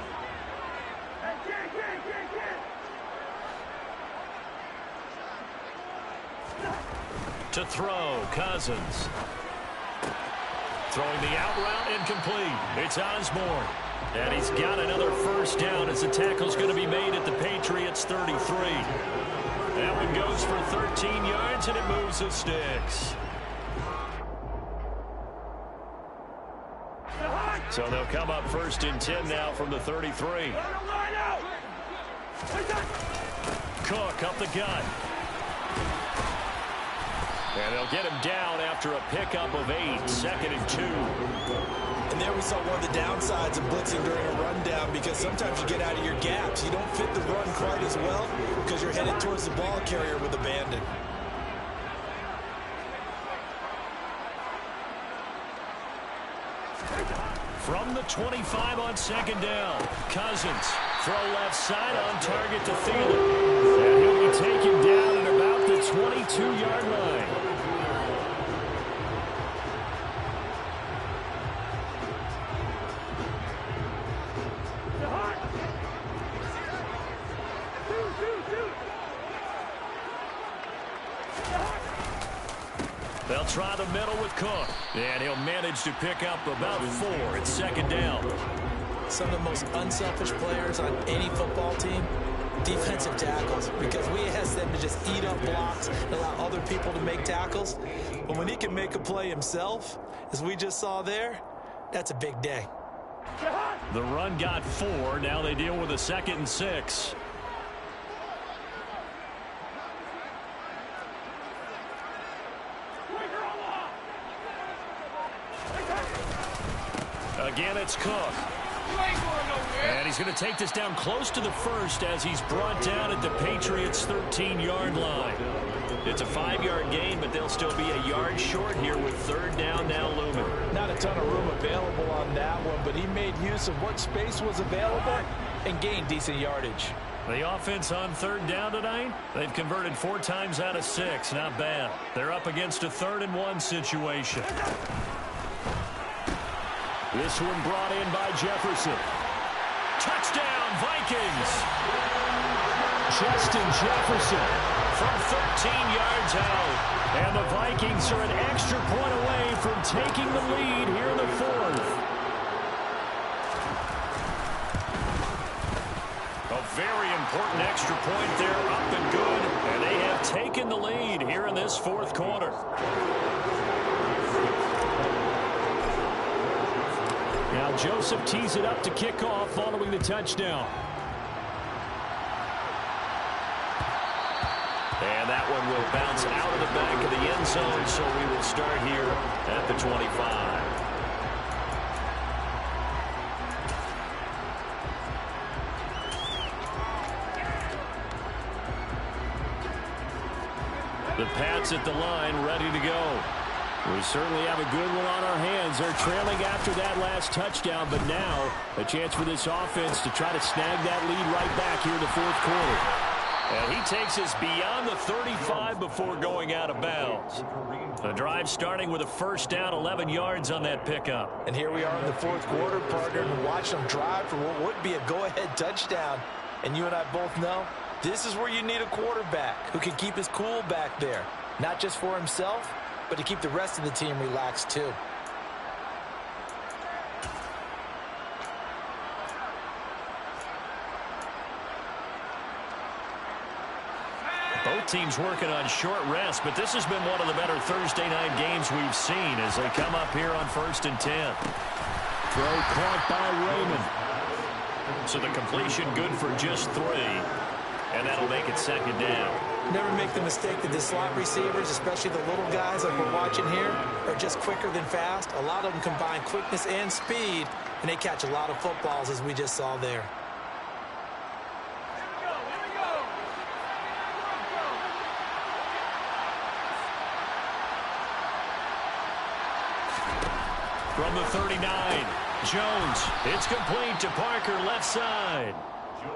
To throw, Cousins. Throwing the out route, incomplete. It's Osborne. And he's got another first down as the tackle's going to be made at the Patriots 33. That one goes for 13 yards, and it moves the sticks. So they'll come up 1st and 10 now from the 33. Cook up the gut. And they'll get him down after a pickup of 8, 2nd and 2. And there we saw one of the downsides of blitzing during a rundown, because sometimes you get out of your gaps. You don't fit the run quite as well because you're headed towards the ball carrier with abandon. From the 25 on 2nd down, Cousins. Throw left side on target to Thielen. And he'll be taken down at about the 22-yard line. They'll try the middle with Cook. And he'll manage to pick up about 4 at 2nd down. Some of the most unselfish players on any football team, defensive tackles, because we ask them to just eat up blocks and allow other people to make tackles. But when he can make a play himself, as we just saw there, that's a big day. The run got 4. Now they deal with a 2nd and 6. Again, it's Cook. And he's going to take this down close to the first as he's brought down at the Patriots' 13-yard line. It's a 5-yard gain, but they'll still be a yard short here with third down now looming. Not a ton of room available on that one, but he made use of what space was available and gained decent yardage. The offense on third down tonight, they've converted 4 times out of 6. Not bad. They're up against a 3rd and 1 situation. This one brought in by Jefferson. Touchdown, Vikings! Justin Jefferson from 13 yards out. And the Vikings are an extra point away from taking the lead here in the 4th. A very important extra point there, up and good. And they have taken the lead here in this 4th quarter. Now Joseph tees it up to kick off following the touchdown. And that one will bounce out of the back of the end zone, so we will start here at the 25. The Pats at the line, ready to go. We certainly have a good one on our hands. They're trailing after that last touchdown, but now a chance for this offense to try to snag that lead right back here in the 4th quarter. And he takes us beyond the 35 before going out of bounds. The drive starting with a first down, 11 yards on that pickup. And here we are in the 4th quarter, partner, and watch them drive for what would be a go-ahead touchdown. And you and I both know this is where you need a quarterback who can keep his cool back there, not just for himself, but to keep the rest of the team relaxed too. Both teams working on short rest, but this has been one of the better Thursday night games we've seen as they come up here on 1st and 10. Throw caught by Raymond. So the completion good for just 3, and that'll make it 2nd down. Never make the mistake that the slot receivers, especially the little guys like we're watching here, are just quicker than fast. A lot of them combine quickness and speed, and they catch a lot of footballs as we just saw there. From the 39, Jones. It's complete to Parker, left side.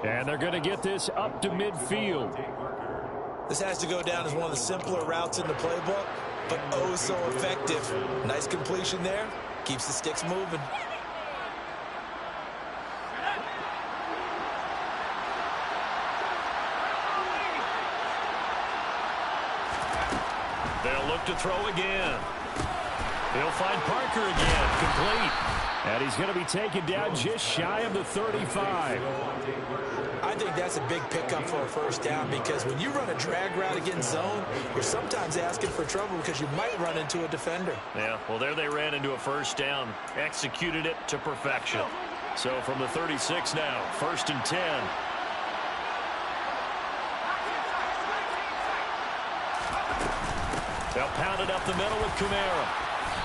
And they're going to get this up to midfield. This has to go down as one of the simpler routes in the playbook, but oh so effective. Nice completion there. Keeps the sticks moving. They'll look to throw again. He'll find Parker again, complete. And he's going to be taken down just shy of the 35. I think that's a big pickup for a first down because when you run a drag route against zone, you're sometimes asking for trouble because you might run into a defender. Yeah, well, there they ran into a first down, executed it to perfection. So from the 36 now, 1st and 10. They'll pound it up the middle with Kamara.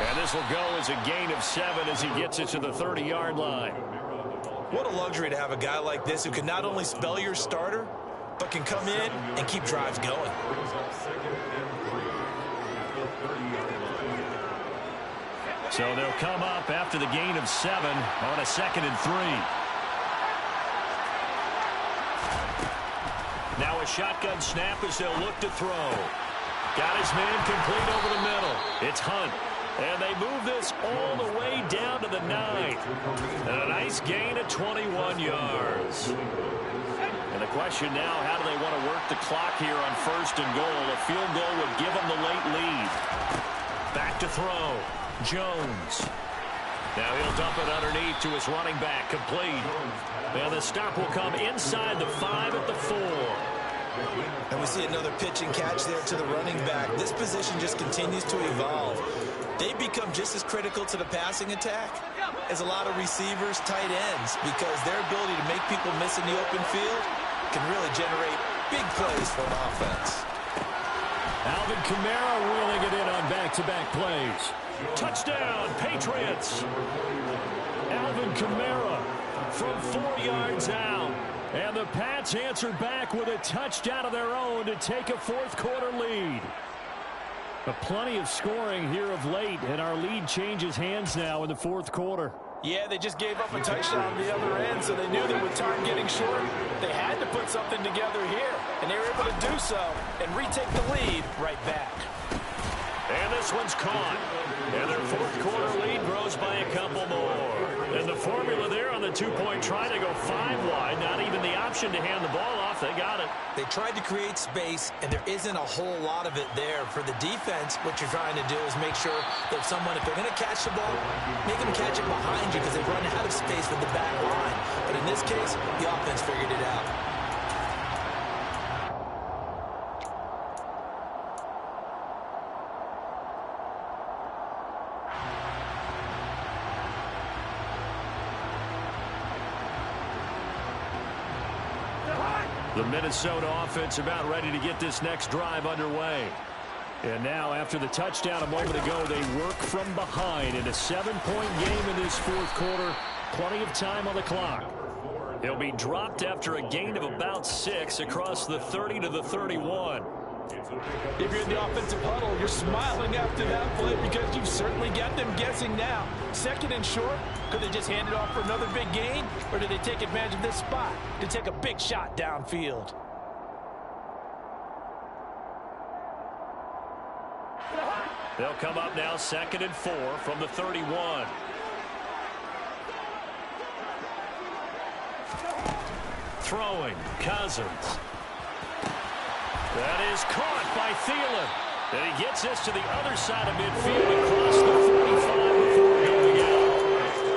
And this will go as a gain of 7 as he gets it to the 30-yard line. What a luxury to have a guy like this who can not only spell your starter, but can come in and keep drives going. So they'll come up after the gain of 7 on a 2nd and 3. Now a shotgun snap as they'll look to throw. Got his man complete over the middle. It's Hunt. And they move this all the way down to the 9. And a nice gain of 21 yards. And the question now, how do they want to work the clock here on 1st and goal? A field goal would give them the late lead. Back to throw. Jones. Now he'll dump it underneath to his running back, complete. And the stop will come inside the 5 at the 4. And we see another pitch and catch there to the running back. This position just continues to evolve. They become just as critical to the passing attack as a lot of receivers, tight ends, because their ability to make people miss in the open field can really generate big plays for an offense. Alvin Kamara reeling it in on back-to-back plays. Touchdown, Patriots. Alvin Kamara from 4 yards out. And the Pats answer back with a touchdown of their own to take a fourth-quarter lead. But plenty of scoring here of late, and our lead changes hands now in the fourth quarter. Yeah, they just gave up a touchdown on the other end, so they knew that with time getting short, they had to put something together here. And they were able to do so and retake the lead right back. And this one's caught. And their fourth quarter lead grows by a couple more. And the formula there on the two-point try to go 5 wide. Not even the option to hand the ball off. They got it. They tried to create space, and there isn't a whole lot of it there. For the defense, what you're trying to do is make sure that someone, if they're going to catch the ball, make them catch it behind you because they run out of space with the back line. But in this case, the offense figured it out. The Minnesota offense about ready to get this next drive underway. And now, after the touchdown a moment ago, they work from behind in a 7-point game in this fourth quarter. Plenty of time on the clock. He'll be dropped after a gain of about 6 across the 30 to the 31. If you're in the offensive huddle, you're smiling after that play because you've certainly got them guessing now. Second and short, could they just hand it off for another big gain? Or did they take advantage of this spot to take a big shot downfield? They'll come up now 2nd and 4 from the 31. Throwing, Cousins. That is caught by Thielen. And he gets this to the other side of midfield across the 45 before going out.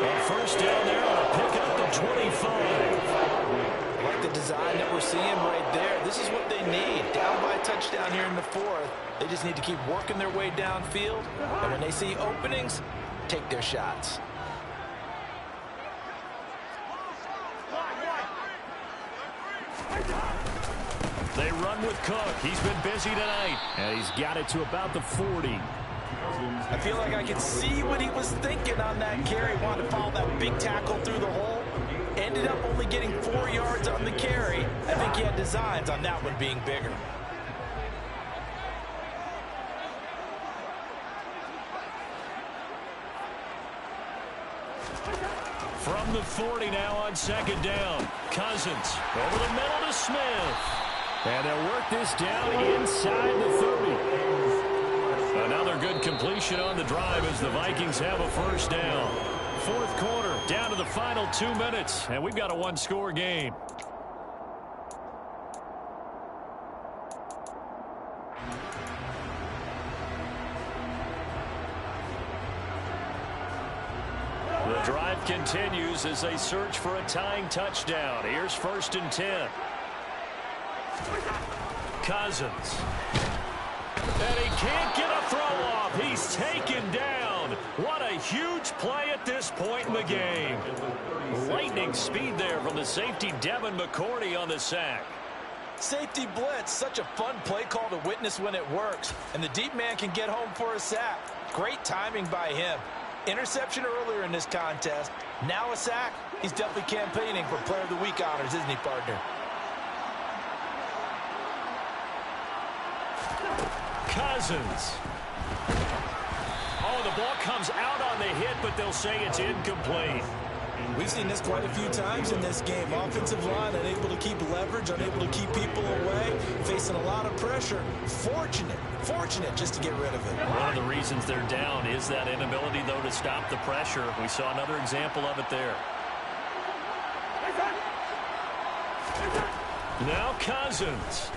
A first down there on a pickup to 25. Like the design that we're seeing right there, this is what they need. Down by a touchdown here in the fourth. They just need to keep working their way downfield. And when they see openings, take their shots. They run with Cook. He's been busy tonight. And he's got it to about the 40. I feel like I can see what he was thinking on that carry. Wanted to follow that big tackle through the hole. Ended up only getting 4 yards on the carry. I think he had designs on that one being bigger. From the 40 now on 2nd down. Cousins over the middle to Smith. And they'll work this down inside the 30. Another good completion on the drive as the Vikings have a first down. Fourth quarter, down to the final 2 minutes, and we've got a one-score game. The drive continues as they search for a tying touchdown. Here's 1st and 10. Cousins. And he can't get a throw off. He's taken down. What a huge play at this point in the game. Lightning speed there from the safety Devin McCourty on the sack. Safety blitz, such a fun play call to witness when it works. And the deep man can get home for a sack. Great timing by him. Interception earlier in this contest. Now a sack. He's definitely campaigning for Player of the Week honors, isn't he, partner? Cousins. Oh, the ball comes out on the hit, but they'll say it's incomplete. We've seen this quite a few times in this game. Offensive line unable to keep leverage, unable to keep people away, facing a lot of pressure. Fortunate just to get rid of it. One of the reasons they're down is that inability, though, to stop the pressure. We saw another example of it there. Now Cousins.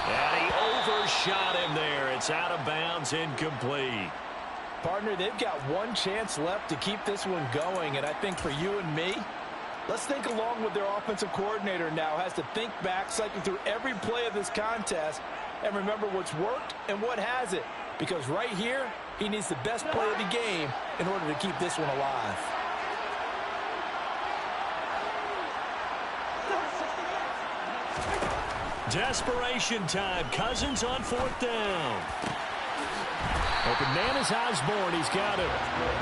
And he overshot him there. It's out of bounds, incomplete. Partner, they've got one chance left to keep this one going, and I think for you and me, let's think along with their offensive coordinator now. Has to think back, cycle through every play of this contest, and remember what's worked and what hasn't. Because right here, he needs the best play of the game in order to keep this one alive. Desperation time. Cousins on 4th down. Open man is Osborne. He's got it.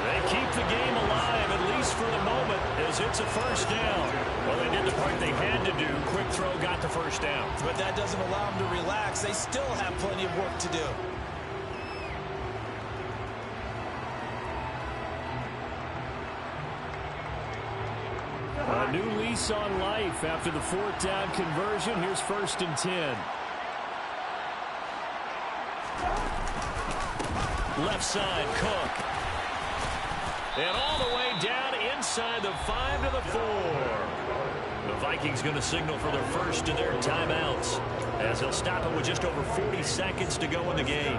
They keep the game alive, at least for the moment, as it's a 1st down. Well, they did the part they had to do. Quick throw got the 1st down. But that doesn't allow them to relax. They still have plenty of work to do. A new lease on life after the 4th down conversion. Here's 1st and 10. Left side, Cook. And all the way down inside the 5 to the 4. The Vikings going to signal for their first of their timeouts, as they'll stop it with just over 40 seconds to go in the game.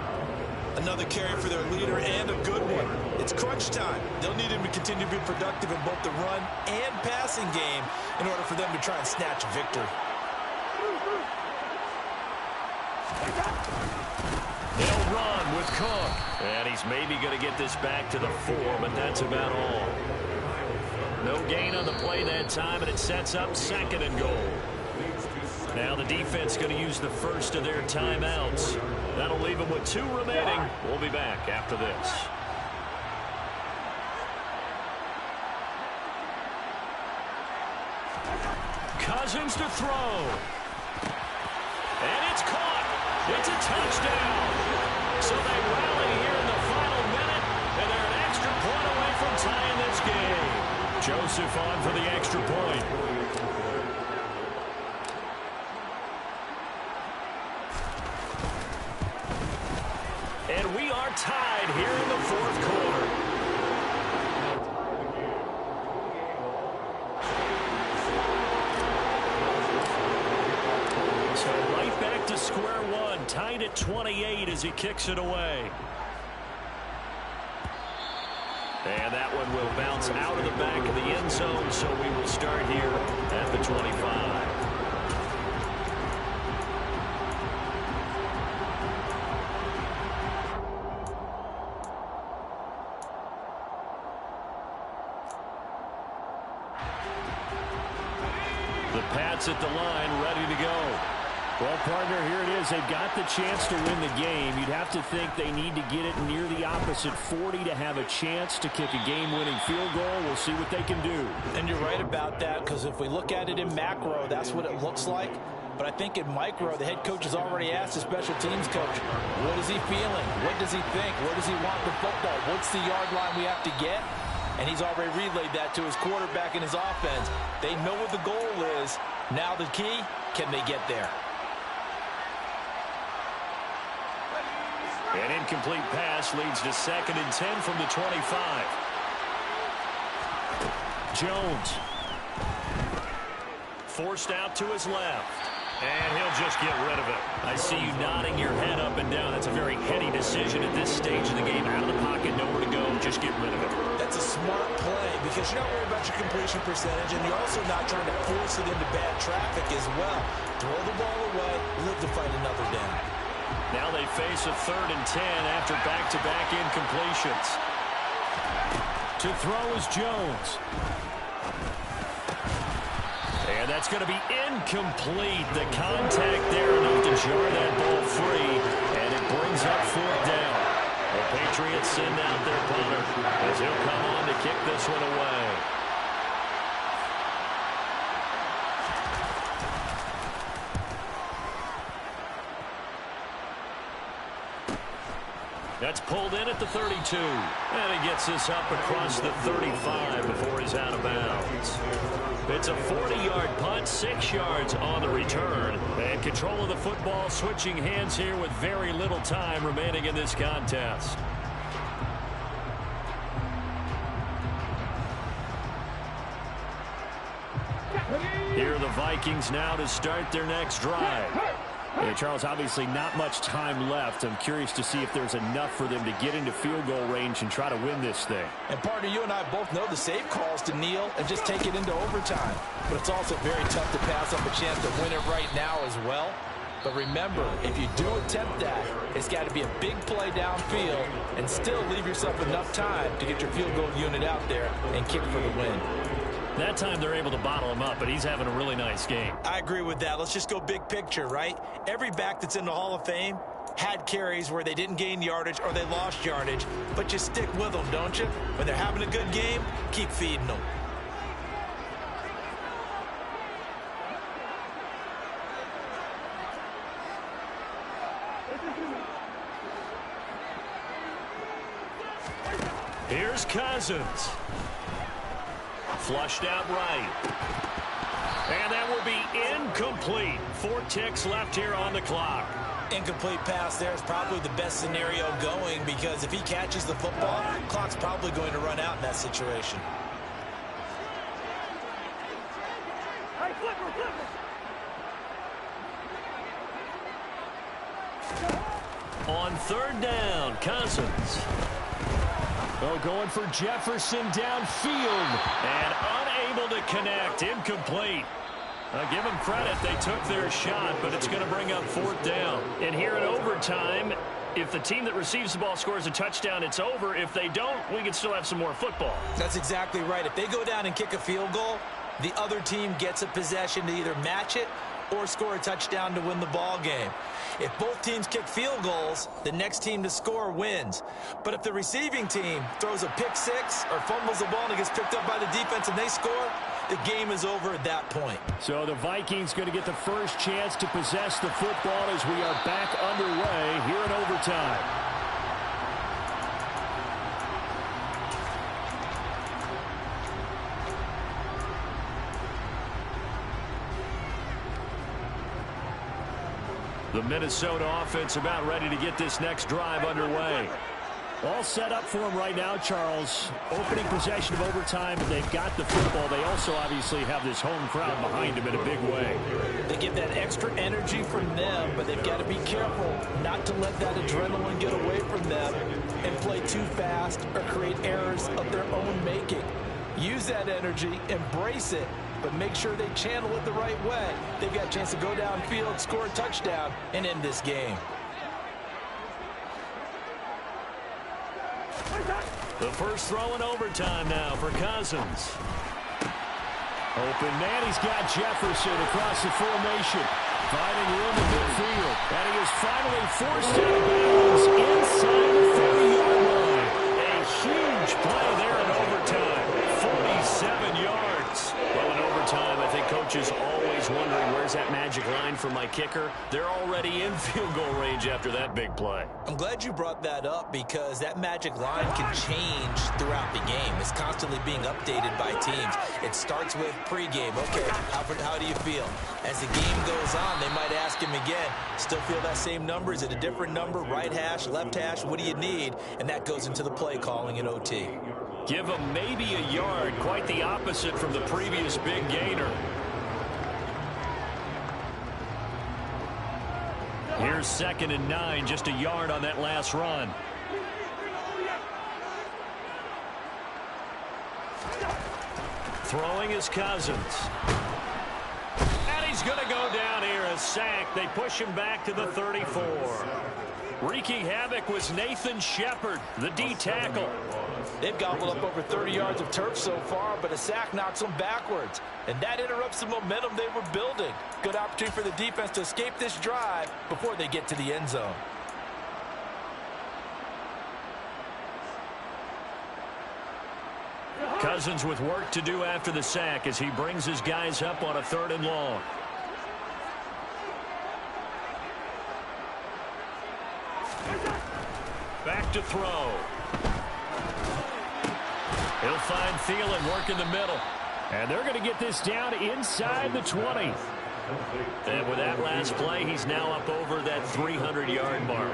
Another carry for their leader, and a good one. It's crunch time. They'll need him to continue to be productive in both the run and passing game in order for them to try and snatch a victory. They'll run with Cook. And he's maybe going to get this back to the 4, but that's about all. No gain on the play that time, and it sets up 2nd and goal. Now the defense going to use the first of their timeouts. That'll leave them with 2 remaining. We'll be back after this. Cousins to throw. And it's caught. It's a touchdown. So they rally here in the final minute, and they're an extra point away from tying this game. Joseph on for the extra point. And we are tied here in the 4th quarter. So right back to square one, tied at 28 as he kicks it away. And that one will bounce out of the back of the end zone, so we will start here at the 25. The Pats at the line, ready to go. Well, partner, here it is. They've got the chance to win the game. You'd have to think they need to get it near the opposite 40 to have a chance to kick a game-winning field goal. We'll see what they can do. And you're right about that, because if we look at it in macro, that's what it looks like. But I think in micro, the head coach has already asked the special teams coach, what is he feeling? What does he think? Where does he want the football? What's the yard line we have to get? And he's already relayed that to his quarterback and his offense. They know what the goal is. Now the key, can they get there? An incomplete pass leads to 2nd and 10 from the 25. Jones. Forced out to his left. And he'll just get rid of it. I see you nodding your head up and down. That's a very heady decision at this stage of the game. Out of the pocket, nowhere to go. Just get rid of it. That's a smart play, because you're not worried about your completion percentage, and you're also not trying to force it into bad traffic as well. Throw the ball away, live to fight another down. Now they face a 3rd and 10 after back-to-back incompletions. To throw is Jones. And that's going to be incomplete. The contact there enough to jar that ball free, and it brings up 4th down. The Patriots send out their punter as he'll come on to kick this one away. That's pulled in at the 32. And he gets this up across the 35 before he's out of bounds. It's a 40-yard punt, 6 yards on the return. And control of the football switching hands here with very little time remaining in this contest. Here are the Vikings now to start their next drive. Yeah, Charles, obviously not much time left. I'm curious to see if there's enough for them to get into field goal range and try to win this thing. And partner, you and I both know the safe calls to kneel and just take it into overtime. But it's also very tough to pass up a chance to win it right now as well. But remember, if you do attempt that, it's got to be a big play downfield and still leave yourself enough time to get your field goal unit out there and kick for the win. That time they're able to bottle him up, but he's having a really nice game. I agree with that. Let's just go big picture, right? Every back that's in the Hall of Fame had carries where they didn't gain yardage or they lost yardage, but you stick with them, don't you? When they're having a good game, keep feeding them. Here's Cousins. Flushed out right. And that will be incomplete. 4 ticks left here on the clock. Incomplete pass there is probably the best scenario going because if he catches the football, clock's probably going to run out in that situation. On 3rd down, Cousins. Oh, going for Jefferson downfield. And unable to connect. Incomplete. Give them credit. They took their shot, but it's going to bring up 4th down. And here in overtime, if the team that receives the ball scores a touchdown, it's over. If they don't, we can still have some more football. That's exactly right. If they go down and kick a field goal, the other team gets a possession to either match it or score a touchdown to win the ball game. If both teams kick field goals, the next team to score wins. But if the receiving team throws a pick six or fumbles the ball and it gets picked up by the defense and they score, the game is over at that point. So the Vikings going to get the first chance to possess the football as we are back underway here in overtime. The Minnesota offense about ready to get this next drive underway. All set up for them right now, Charles. Opening possession of overtime, and they've got the football. They also obviously have this home crowd behind them in a big way. They get that extra energy from them, but they've got to be careful not to let that adrenaline get away from them and play too fast or create errors of their own making. Use that energy, embrace it, but make sure they channel it the right way. They've got a chance to go downfield, score a touchdown, and end this game. The first throw in overtime now for Cousins. Open man, he's got Jefferson across the formation. Finding room in midfield. And he is finally forced out of bounds inside the 30-yard line. A huge play there in overtime. 47 yards. Well, in overtime, I think Coach is always wondering where's that magic line for my kicker. They're already in field goal range after that big play. I'm glad you brought that up because that magic line can change throughout the game. It's constantly being updated by teams. It starts with pregame. Okay, how do you feel? As the game goes on, they might ask him again, still feel that same number? Is it a different number? Right hash, left hash? What do you need? And that goes into the play calling in OT. Give him maybe a yard. Quite the opposite from the previous big gainer. Here's 2nd and 9, just a yard on that last run. Throwing is Cousins. And he's going to go down here, a sack. They push him back to the 34. Wreaking havoc was Nathan Shepard, the D tackle. They've gobbled up over 30 yards of turf so far, but a sack knocks them backwards. And that interrupts the momentum they were building. Good opportunity for the defense to escape this drive before they get to the end zone. Cousins with work to do after the sack as he brings his guys up on a 3rd and long. Back to throw. He'll find Thielen work in the middle. And they're going to get this down inside the 20. And with that last play, he's now up over that 300-yard mark.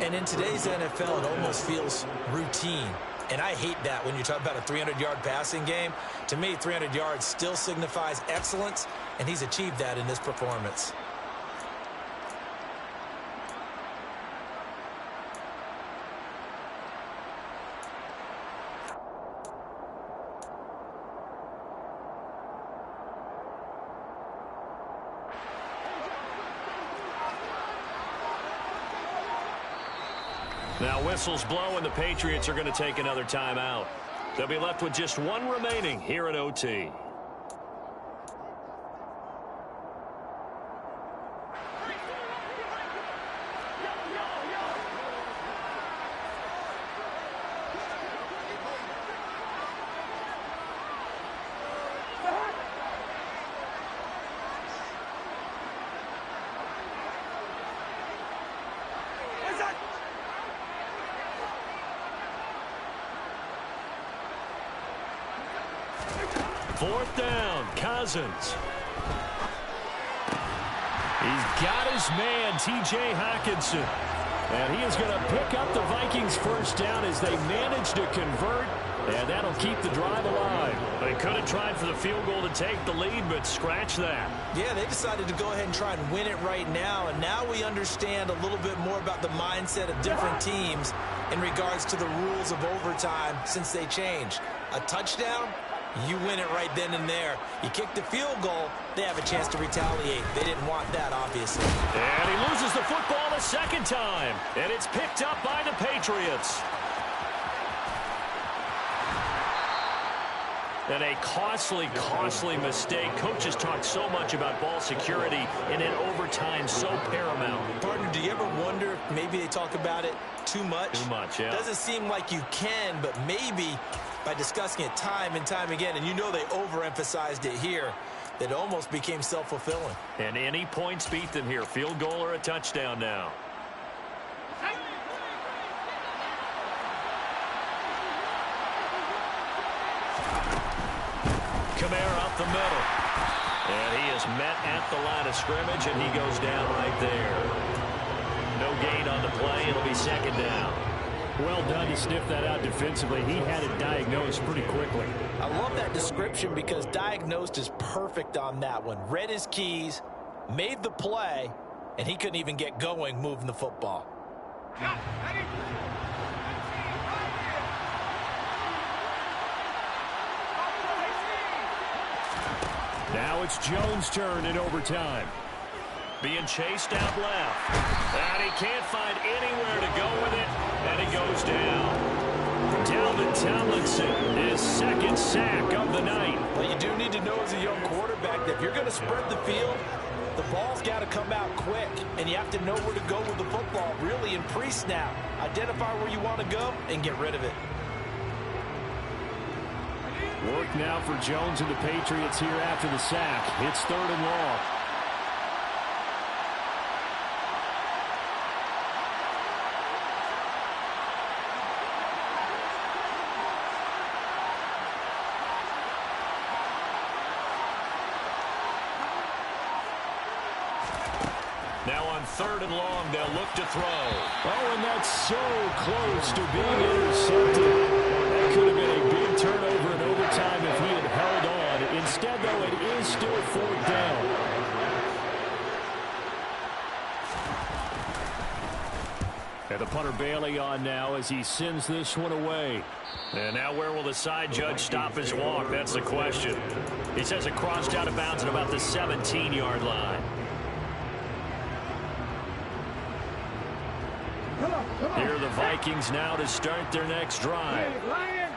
And in today's NFL, it almost feels routine. And I hate that when you talk about a 300-yard passing game. To me, 300 yards still signifies excellence, and he's achieved that in this performance. Now whistles blow and the Patriots are going to take another timeout. They'll be left with just one remaining here at OT. 4th down, Cousins. He's got his man, T.J. Hockenson. And he is going to pick up the Vikings' first down as they manage to convert. And that'll keep the drive alive. They could have tried for the field goal to take the lead, but scratch that. Yeah, they decided to go ahead and try and win it right now. And now we understand a little bit more about the mindset of different teams in regards to the rules of overtime since they changed. A touchdown, you win it right then and there. You kick the field goal, they have a chance to retaliate. They didn't want that, obviously. And he loses the football a second time. And it's picked up by the Patriots. And a costly mistake. Coaches talk so much about ball security, and in overtime, so paramount. Partner, do you ever wonder if maybe they talk about it too much? Too much, yeah. Doesn't seem like you can, but maybe by discussing it time and time again, and you know they overemphasized it here, it almost became self-fulfilling. And any points beat them here, field goal or a touchdown now. Kamara up the middle. And he is met at the line of scrimmage, and he goes down right there. No gain on the play. It'll be 2nd down. Well done to sniff that out defensively. He had it diagnosed pretty quickly. I love that description because diagnosed is perfect on that one. Read his keys, made the play, and he couldn't even get going moving the football. Now it's Jones' turn in overtime. Being chased out left. And he can't find anywhere to go with it. And he goes down. Dalvin Tomlinson, his 2nd sack of the night. Well, you do need to know as a young quarterback that if you're going to spread the field, the ball's got to come out quick. And you have to know where to go with the football, really in pre-snap. Identify where you want to go and get rid of it. Work now for Jones and the Patriots here after the sack. It's 3rd and long. Now on 3rd and long, they'll look to throw. Oh, and that's so close to being intercepted. That could have been a big turnover in overtime if he had held on. Instead, though, it is still 4th down. And the punter Bailey on now as he sends this one away. And now where will the side judge stop his walk? That's the question. He says it crossed out of bounds at about the 17-yard line. Here are the Vikings now to start their next drive.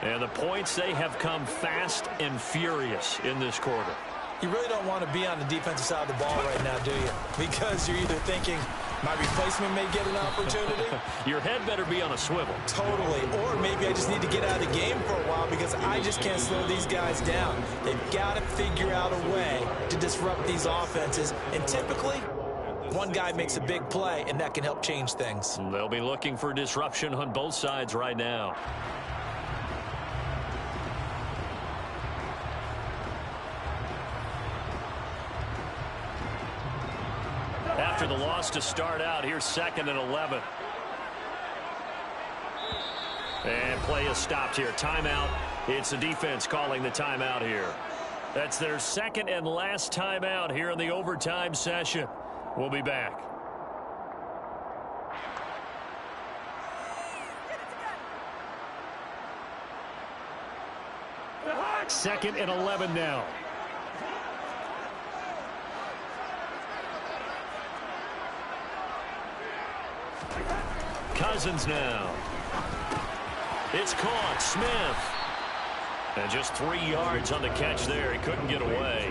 And the points, they have come fast and furious in this quarter. You really don't want to be on the defensive side of the ball right now, do you? Because you're either thinking, my replacement may get an opportunity. Your head better be on a swivel. Totally. Or maybe I just need to get out of the game for a while because I just can't slow these guys down. They've got to figure out a way to disrupt these offenses. And typically, one guy makes a big play, and that can help change things. They'll be looking for disruption on both sides right now. After the loss to start out, here's 2nd and 11. And play is stopped here. Timeout. It's the defense calling the timeout here. That's their 2nd and last timeout here in the overtime session. We'll be back. Second and 11 now. Cousins now. It's caught. Smith. And just 3 yards on the catch there. He couldn't get away.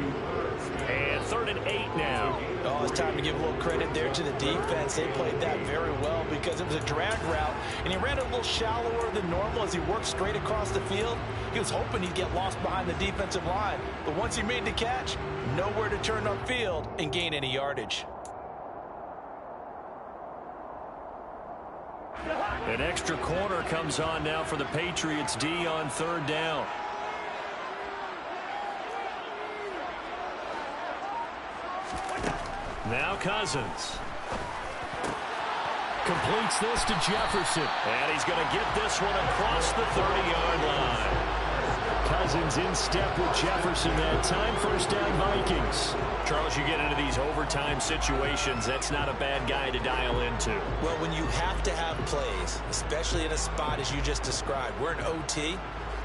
And 3rd and 8 now. Oh, it's time to give a little credit there to the defense. They played that very well because it was a drag route, and he ran it a little shallower than normal as he worked straight across the field. He was hoping he'd get lost behind the defensive line, but once he made the catch, nowhere to turn upfield and gain any yardage. An extra corner comes on now for the Patriots D on 3rd down. Now Cousins. Completes this to Jefferson. And he's going to get this one across the 30-yard line. Cousins in step with Jefferson that time. First down, Vikings. Charles, you get into these overtime situations, that's not a bad guy to dial into. Well, when you have to have plays, especially in a spot as you just described, we're in OT,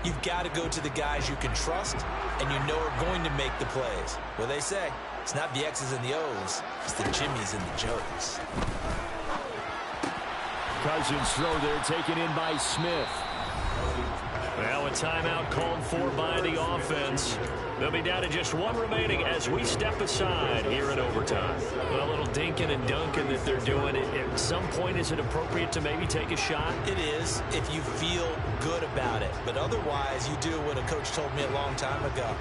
you've got to go to the guys you can trust and you know are going to make the plays. Well, they say it's not the X's and the O's, it's the Jimmys and the Joes. Cousins throw there, taken in by Smith. Well, a timeout called for by the offense. They'll be down to just one remaining as we step aside here in overtime. Well, a little dinking and dunking that they're doing. At some point, is it appropriate to maybe take a shot? It is if you feel good about it. But otherwise, you do what a coach told me a long time ago.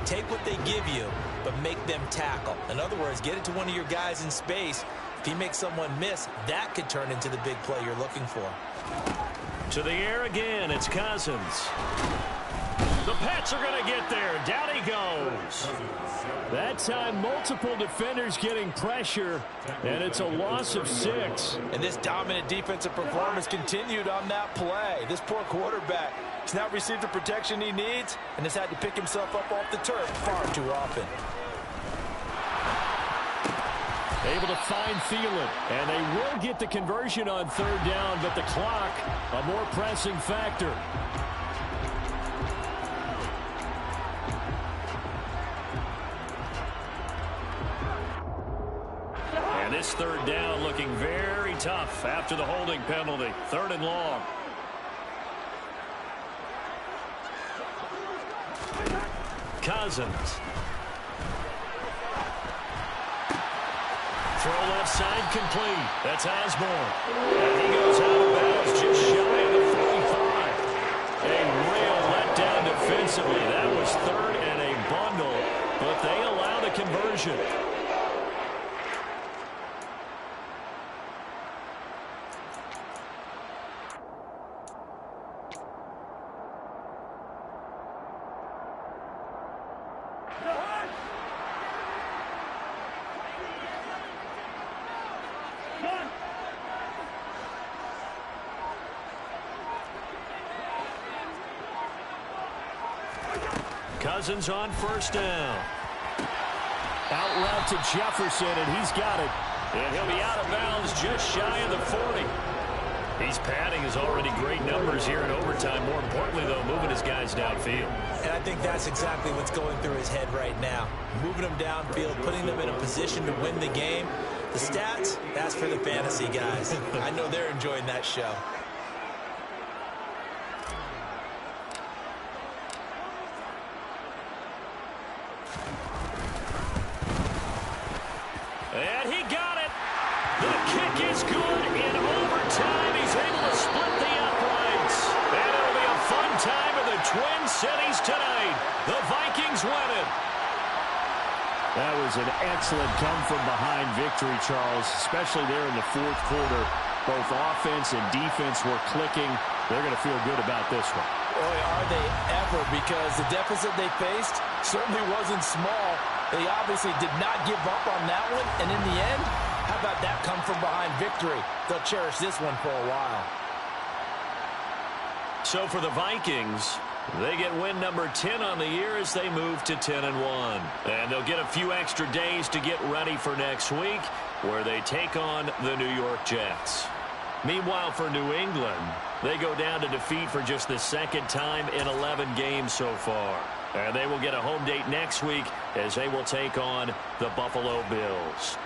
Take what they give you, but make them tackle. In other words, get it to one of your guys in space. If he makes someone miss, that could turn into the big play you're looking for. To the air again, it's Cousins. The Pats are going to get there. Down he goes. That time, multiple defenders getting pressure, and it's a loss of 6. And this dominant defensive performance continued on that play. This poor quarterback has not received the protection he needs and has had to pick himself up off the turf far too often. Able to find Thielen, and they will get the conversion on third down, but the clock, a more pressing factor. And this third down looking very tough after the holding penalty. 3rd and long. Cousins. Throw left side complete. That's Osborne. And he goes out of bounds just shy of the 45. A real letdown defensively. That was 3rd and a bundle, but they allow the conversion. Cousins on 1st down. Out route to Jefferson, and he's got it. And he'll be out of bounds just shy of the 40. He's padding his already great numbers here in overtime. More importantly, though, moving his guys downfield. And I think that's exactly what's going through his head right now. Moving them downfield, putting them in a position to win the game. The stats, that's for the fantasy guys. I know they're enjoying that show. And he got it. The kick is good in overtime. He's able to split the uprights. And it'll be a fun time in the Twin Cities tonight. The Vikings win it. That was an excellent come-from-behind victory, Charles, especially there in the 4th quarter. Both offense and defense were clicking. They're going to feel good about this one. Boy, are they ever, because the deficit they faced certainly wasn't small. They obviously did not give up on that one, and in the end, how about that come-from-behind victory? They'll cherish this one for a while. So for the Vikings, they get win number 10 on the year as they move to 10-1. And they'll get a few extra days to get ready for next week, where they take on the New York Jets. Meanwhile, for New England, they go down to defeat for just the 2nd time in 11 games so far. And they will get a home date next week as they will take on the Buffalo Bills.